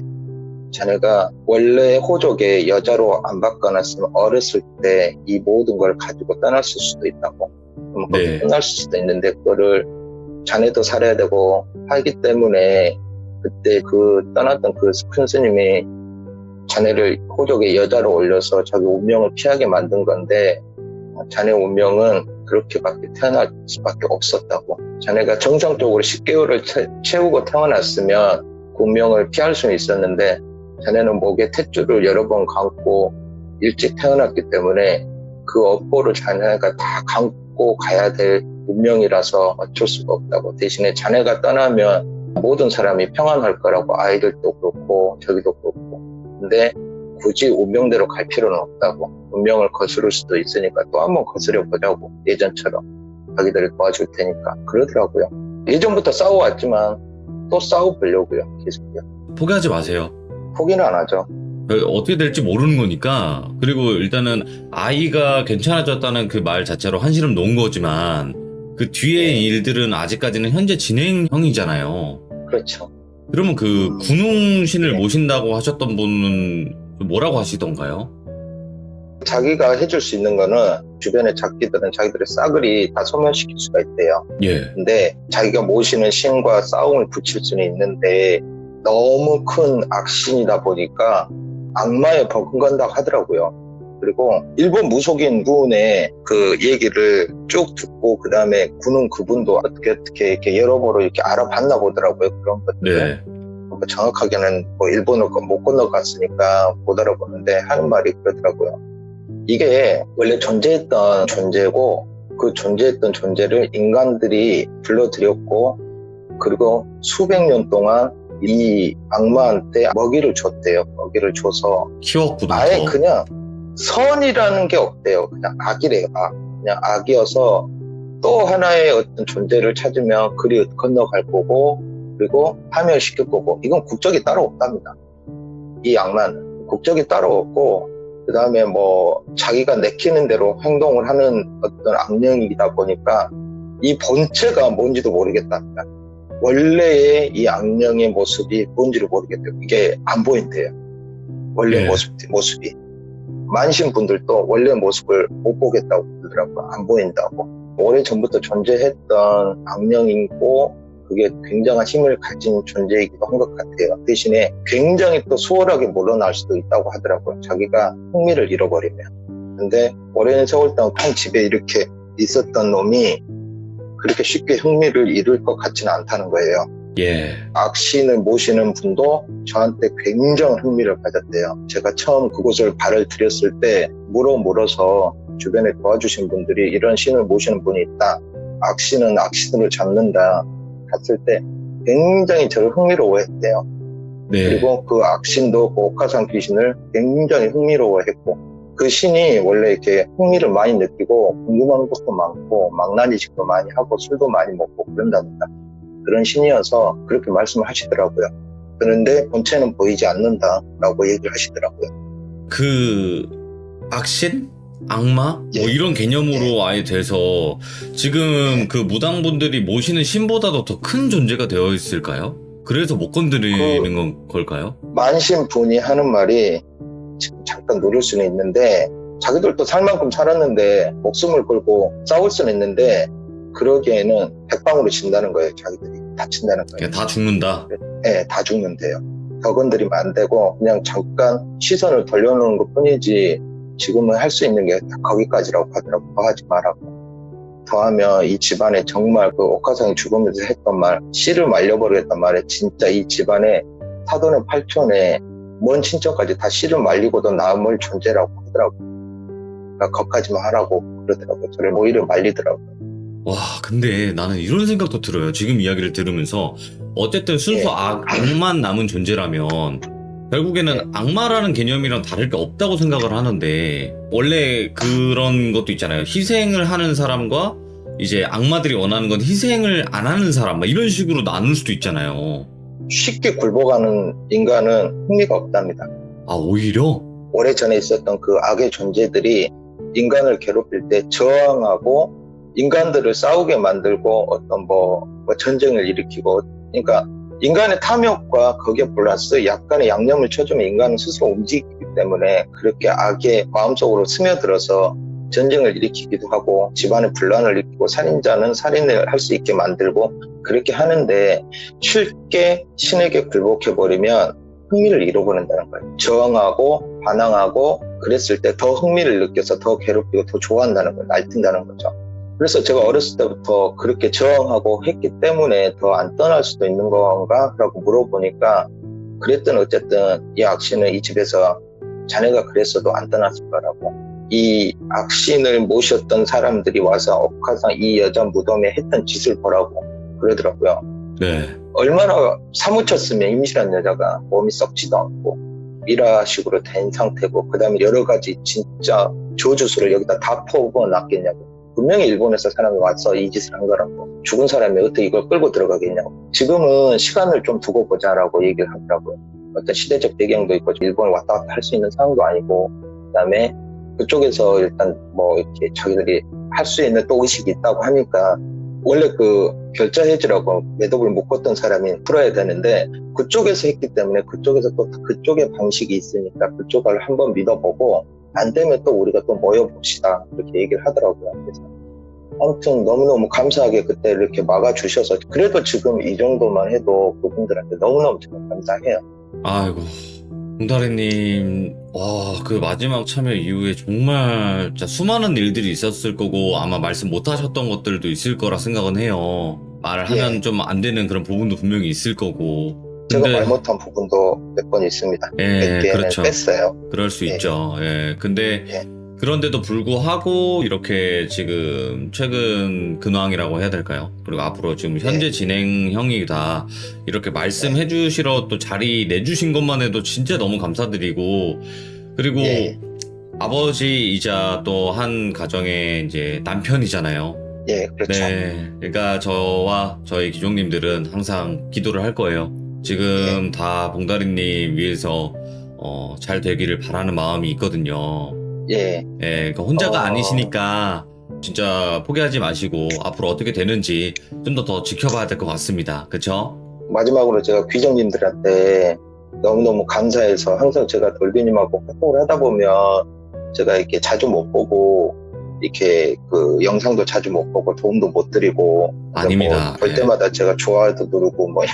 자네가 원래 호족의 여자로 안 바꿔놨으면 어렸을 때 이 모든 걸 가지고 떠났을 수도 있다고. 그럼 거기 네. 끝날 수도 있는데 그거를 자네도 살아야 되고 하기 때문에 그때 그 떠났던 그 큰 스님이 자네를 호족의 여자로 올려서 자기 운명을 피하게 만든 건데 자네 운명은 그렇게밖에 태어날 수밖에 없었다고. 자네가 정상적으로 10개월을 채우고 태어났으면 그 운명을 피할 수는 있었는데 자네는 목에 탯줄을 여러 번 감고 일찍 태어났기 때문에 그 업보를 자네가 다 감고 가야 될 운명이라서 어쩔 수가 없다고. 대신에 자네가 떠나면 모든 사람이 평안할 거라고, 아이들도 그렇고 저기도 그렇고. 근데 굳이 운명대로 갈 필요는 없다고. 운명을 거스를 수도 있으니까 또 한번 거스려 보자고. 예전처럼 자기들을 도와줄 테니까 그러더라고요. 예전부터 싸워왔지만 또 싸워보려고요. 계속요. 포기하지 마세요. 포기는 안 하죠. 어떻게 될지 모르는 거니까. 그리고 일단은 아이가 괜찮아졌다는 그 말 자체로 한시름 놓은 거지만 그 뒤에 일들은 아직까지는 현재 진행형이잖아요. 그렇죠. 그러면 그 군웅신을 네. 모신다고 하셨던 분은 뭐라고 하시던가요? 자기가 해줄 수 있는 거는 주변의 작기들은 자기들의 싸그리 다 소멸시킬 수가 있대요. 예. 근데 자기가 모시는 신과 싸움을 붙일 수는 있는데 너무 큰 악신이다 보니까 악마에 버금간다고 하더라고요. 그리고 일본 무속인 분의 그 얘기를 쭉 듣고 그 다음에 군은 그분도 어떻게 이렇게 여러모로 이렇게 알아봤나 보더라고요. 그런 것들. 네. 뭐 정확하게는 뭐 일본어 못 건너갔으니까 못 알아보는데 하는 말이 그러더라고요. 이게 원래 존재했던 존재고 그 존재했던 존재를 인간들이 불러들였고 그리고 수백 년 동안 이 악마한테 먹이를 줬대요. 먹이를 줘서 키웠구나. 아예 더. 그냥 선이라는 게 없대요. 그냥 악이래요. 악. 그냥 악이어서 또 하나의 어떤 존재를 찾으면 그리 건너갈 거고 그리고 파멸시킬 거고 이건 국적이 따로 없답니다. 이 악마는 국적이 따로 없고 그 다음에 뭐 자기가 내키는 대로 행동을 하는 어떤 악령이다 보니까 이 본체가 뭔지도 모르겠답니다. 원래의 이 악령의 모습이 뭔지를 모르겠대요. 이게 안 보인대요. 원래 네. 모습이. 만신 분들도 원래 모습을 못 보겠다고 그러더라고요. 안 보인다고. 오래전부터 존재했던 악령이고 그게 굉장한 힘을 가진 존재이기도 한 것 같아요. 대신에 굉장히 또 수월하게 물러날 수도 있다고 하더라고요. 자기가 흥미를 잃어버리면. 근데 오랜 세월 동안 한 집에 이렇게 있었던 놈이 그렇게 쉽게 흥미를 잃을 것 같지는 않다는 거예요. 예. 악신을 모시는 분도 저한테 굉장한 흥미를 가졌대요. 제가 처음 그곳을 발을 들였을 때 물어서 주변에 도와주신 분들이 이런 신을 모시는 분이 있다. 악신은 악신으로 잡는다. 갔을 때 굉장히 저를 흥미로워했대요. 네. 그리고 그 악신도 그 옥화산 귀신을 굉장히 흥미로워했고 그 신이 원래 이렇게 흥미를 많이 느끼고 궁금한 것도 많고 망나니식도 많이 하고 술도 많이 먹고 그런답니다. 그런 신이어서 그렇게 말씀을 하시더라고요. 그런데 본체는 보이지 않는다라고 얘기를 하시더라고요. 그 악신? 악마? 뭐 예. 이런 개념으로 아예 돼서 지금 그 무당분들이 모시는 신보다도 더 큰 존재가 되어 있을까요? 그래서 못 건드리는 걸까요? 만신 분이 하는 말이 지금 잠깐 누를 수는 있는데 자기들도 살 만큼 살았는데 목숨을 걸고 싸울 수는 있는데 그러기에는 백방으로 진다는 거예요. 자기들이 다친다는 거예요. 그냥 다 죽는다. 네, 다 죽는데요. 더 건드리면 안 되고 그냥 잠깐 시선을 돌려놓는 것 뿐이지 지금은 할 수 있는 게 거기까지라고 하더라고. 더 하지 말라고. 더하면 이 집안에 정말 그 옥화상이 죽으면서 했던 말, 씨를 말려버리겠단 말에 진짜 이 집안에 사돈의 팔촌에 먼 친척까지 다 씨를 말리고도 남을 존재라고 하더라고. 그러니까 거기까지만 하라고 그러더라고요. 저를 오히려 말리더라고요. 와, 근데 나는 이런 생각도 들어요. 지금 이야기를 들으면서 어쨌든 순수 예. 악만 남은 존재라면 결국에는 예. 악마라는 개념이랑 다를 게 없다고 생각을 하는데 원래 그런 것도 있잖아요. 희생을 하는 사람과 이제 악마들이 원하는 건 희생을 안 하는 사람 막 이런 식으로 나눌 수도 있잖아요. 쉽게 굴복하는 인간은 흥미가 없답니다. 아, 오히려? 오래전에 있었던 그 악의 존재들이 인간을 괴롭힐 때 저항하고 인간들을 싸우게 만들고 어떤 뭐 전쟁을 일으키고, 그러니까 인간의 탐욕과 거기에 플러스 약간의 양념을 쳐주면 인간은 스스로 움직이기 때문에 그렇게 악의 마음속으로 스며들어서 전쟁을 일으키기도 하고 집안에 분란을 일으키고 살인자는 살인을 할 수 있게 만들고 그렇게 하는데, 쉽게 신에게 굴복해버리면 흥미를 잃어버린다는 거예요. 저항하고 반항하고 그랬을 때 더 흥미를 느껴서 더 괴롭히고 더 좋아한다는 거예요. 날뛴다는 거죠. 그래서 제가 어렸을 때부터 그렇게 저항하고 했기 때문에 더 안 떠날 수도 있는 건가? 라고 물어보니까, 그랬든 어쨌든 이 악신은 이 집에서 자네가 그랬어도 안 떠났을 거라고. 이 악신을 모셨던 사람들이 와서 옥화상 이 여자 무덤에 했던 짓을 보라고 그러더라고요. 네. 얼마나 사무쳤으면 임신한 여자가 몸이 썩지도 않고 미라식으로 된 상태고, 그 다음에 여러 가지 진짜 저주술을 여기다 다 퍼부어놨겠냐고. 분명히 일본에서 사람이 와서 이 짓을 한 거라고. 죽은 사람이 어떻게 이걸 끌고 들어가겠냐고. 지금은 시간을 좀 두고 보자라고 얘기를 하더라고요. 어떤 시대적 배경도 있고 일본을 왔다 갔다 할 수 있는 상황도 아니고, 그 다음에 그쪽에서 일단 뭐 이렇게 자기들이 할 수 있는 또 의식이 있다고 하니까, 원래 그 결자해지라고 매듭을 묶었던 사람이 풀어야 되는데 그쪽에서 했기 때문에 그쪽에서 또 그쪽의 방식이 있으니까 그쪽을 한번 믿어보고 안 되면 또 우리가 또 모여봅시다, 그렇게 얘기를 하더라고요. 그래서 아무튼 너무너무 감사하게 그때 이렇게 막아주셔서, 그래도 지금 이 정도만 해도 그분들한테 너무너무 정말 감사해요. 아이고, 봉다리님, 와, 그 마지막 참여 이후에 정말 진짜 수많은 일들이 있었을 거고, 아마 말씀 못 하셨던 것들도 있을 거라 생각은 해요. 말을 하면 예. 좀 안 되는 그런 부분도 분명히 있을 거고. 제가 근데, 말 못한 부분도 몇 번 있습니다. 몇 예, 개는 그렇죠. 뺐어요. 그럴 수 예. 있죠. 예. 근데, 예. 그런데도 불구하고, 이렇게 지금 최근 근황이라고 해야 될까요? 그리고 앞으로 지금 현재 진행형이 다 이렇게 말씀해 주시러 또 자리 내주신 것만 해도 진짜 너무 감사드리고, 그리고 예. 아버지이자 또 한 가정의 이제 남편이잖아요. 예, 그렇죠. 네. 그러니까 저와 저희 기종님들은 항상 기도를 할 거예요. 지금 다 봉다리님 위해서 잘 되기를 바라는 마음이 있거든요. 예. 예, 그러니까 혼자가 아니시니까 진짜 포기하지 마시고 앞으로 어떻게 되는지 좀 더 지켜봐야 될 것 같습니다. 그쵸? 마지막으로 제가 귀정님들한테 너무너무 감사해서, 항상 제가 돌비님하고 카톡을 하다 보면 제가 이렇게 자주 못 보고, 이렇게 그 영상도 자주 못 보고 도움도 못 드리고, 아닙니다. 뭐 볼 때마다 제가 좋아요도 누르고 뭐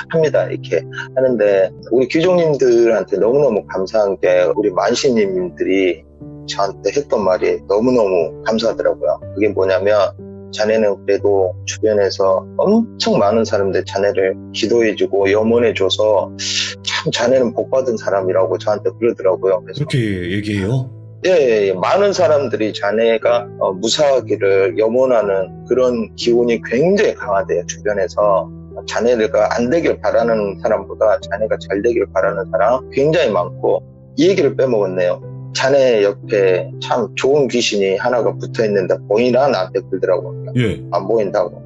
합니다. 이렇게 하는데, 우리 귀종님들한테 너무너무 감사한 게, 우리 만시님들이 저한테 했던 말이 너무너무 감사하더라고요. 그게 뭐냐면, 자네는 그래도 주변에서 엄청 많은 사람들 자네를 기도해주고 염원해줘서 참 자네는 복받은 사람이라고 저한테 그러더라고요. 그래서 그렇게 얘기해요? 예, 많은 사람들이 자네가 무사하기를 염원하는 그런 기운이 굉장히 강하대요. 주변에서 자네가 안 되길 바라는 사람보다 자네가 잘 되길 바라는 사람 굉장히 많고, 이 얘기를 빼먹었네요. 자네 옆에 참 좋은 귀신이 하나가 붙어있는데 보이나? 나한테 그러더라고요. 예. 안 보인다고.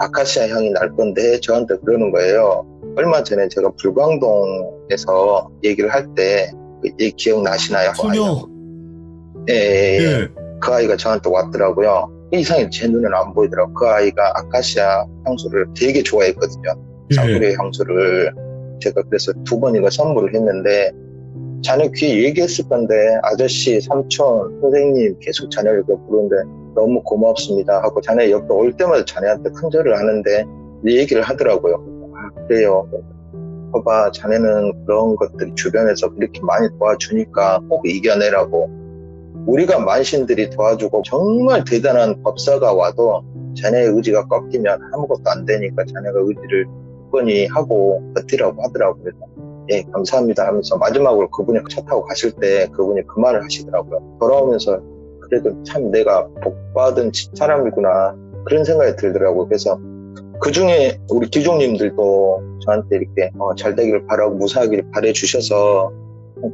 아카시아 향이 날 건데 저한테 그러는 거예요. 얼마 전에 제가 불광동에서 얘기를 할 때 기억나시나요? 소녀. 예. 그 아이가 저한테 왔더라고요. 이상하게 제 눈에는 안 보이더라고요. 그 아이가 아카시아 향수를 되게 좋아했거든요. 사구리 향수를. 제가 그래서 2번인가 선물을 했는데, 자네 귀에 얘기했을 건데, 아저씨, 삼촌, 선생님 계속 자네를 부르는데 너무 고맙습니다 하고, 자네 옆에 올 때마다 자네한테 큰절을 하는데 얘기를 하더라고요. 아, 그래요. 봐봐, 자네는 그런 것들이 주변에서 그렇게 많이 도와주니까 꼭 이겨내라고. 우리가 만신들이 도와주고 정말 대단한 법사가 와도 자네의 의지가 꺾이면 아무것도 안 되니까 자네가 의지를 굳건히 하고 버티라고 하더라고요. 예, 감사합니다 하면서 마지막으로 그분이 차 타고 가실 때 그분이 그 말을 하시더라고요. 돌아오면서 그래도 참 내가 복받은 사람이구나, 그런 생각이 들더라고요. 그래서 그 중에 우리 귀종님들도 저한테 이렇게 잘 되기를 바라고 무사하기를 바라주셔서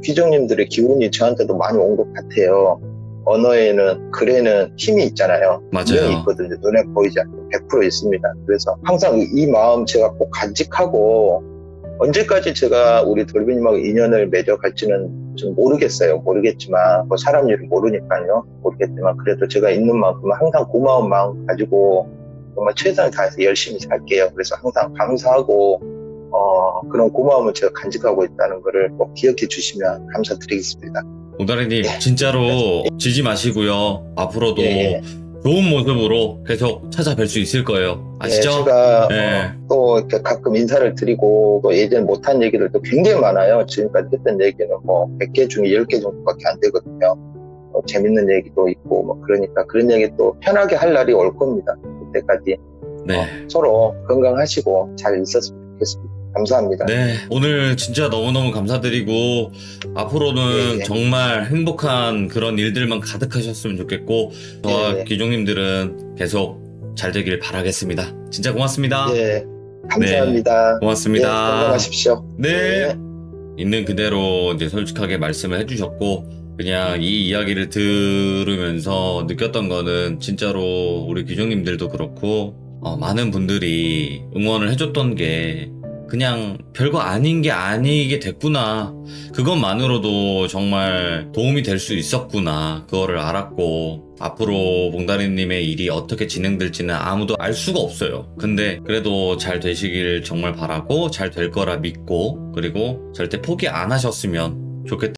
귀종님들의 기운이 저한테도 많이 온 것 같아요. 언어에는, 글에는 힘이 있잖아요. 맞아요. 힘이 있거든요. 눈에 보이지 않고 100% 있습니다. 그래서 항상 이 마음 제가 꼭 간직하고 언제까지 제가 우리 돌비님하고 인연을 맺어갈지는 좀 모르겠지만 뭐 사람 일은 모르니까요. 모르겠지만 그래도 제가 있는 만큼 항상 고마운 마음 가지고 정말 최선을 다해서 열심히 살게요. 그래서 항상 감사하고 그런 고마움을 제가 간직하고 있다는 거를 꼭 기억해 주시면 감사드리겠습니다. 봉다리님 예. 진짜로 지지 마시고요. 앞으로도 예. 좋은 모습으로 계속 찾아뵐 수 있을 거예요. 아시죠? 예, 제가 네. 또 이렇게 가끔 인사를 드리고 또 예전에 못한 얘기들도 굉장히 많아요. 지금까지 했던 얘기는 뭐 100개 중에 10개 정도밖에 안 되거든요. 재밌는 얘기도 있고 뭐 그러니까 그런 얘기 또 편하게 할 날이 올 겁니다. 그때까지 네. 서로 건강하시고 잘 있었으면 좋겠습니다. 감사합니다. 네, 오늘 진짜 너무너무 감사드리고 앞으로는 예. 정말 행복한 그런 일들만 가득하셨으면 좋겠고 저와 예. 귀종님들은 계속 잘 되길 바라겠습니다. 진짜 고맙습니다. 예, 감사합니다. 고맙습니다. 예, 건강하십시오. 네. 있는 그대로 이제 솔직하게 말씀을 해주셨고 그냥 이 이야기를 들으면서 느꼈던 거는 진짜로 우리 귀종님들도 그렇고 많은 분들이 응원을 해줬던 게 그냥 별거 아닌 게 아니게 됐구나. 그것만으로도 정말 도움이 될 수 있었구나. 그거를 알았고 앞으로 봉다리님의 일이 어떻게 진행될지는 아무도 알 수가 없어요. 근데 그래도 잘 되시길 정말 바라고 잘 될 거라 믿고 그리고 절대 포기 안 하셨으면 좋겠다.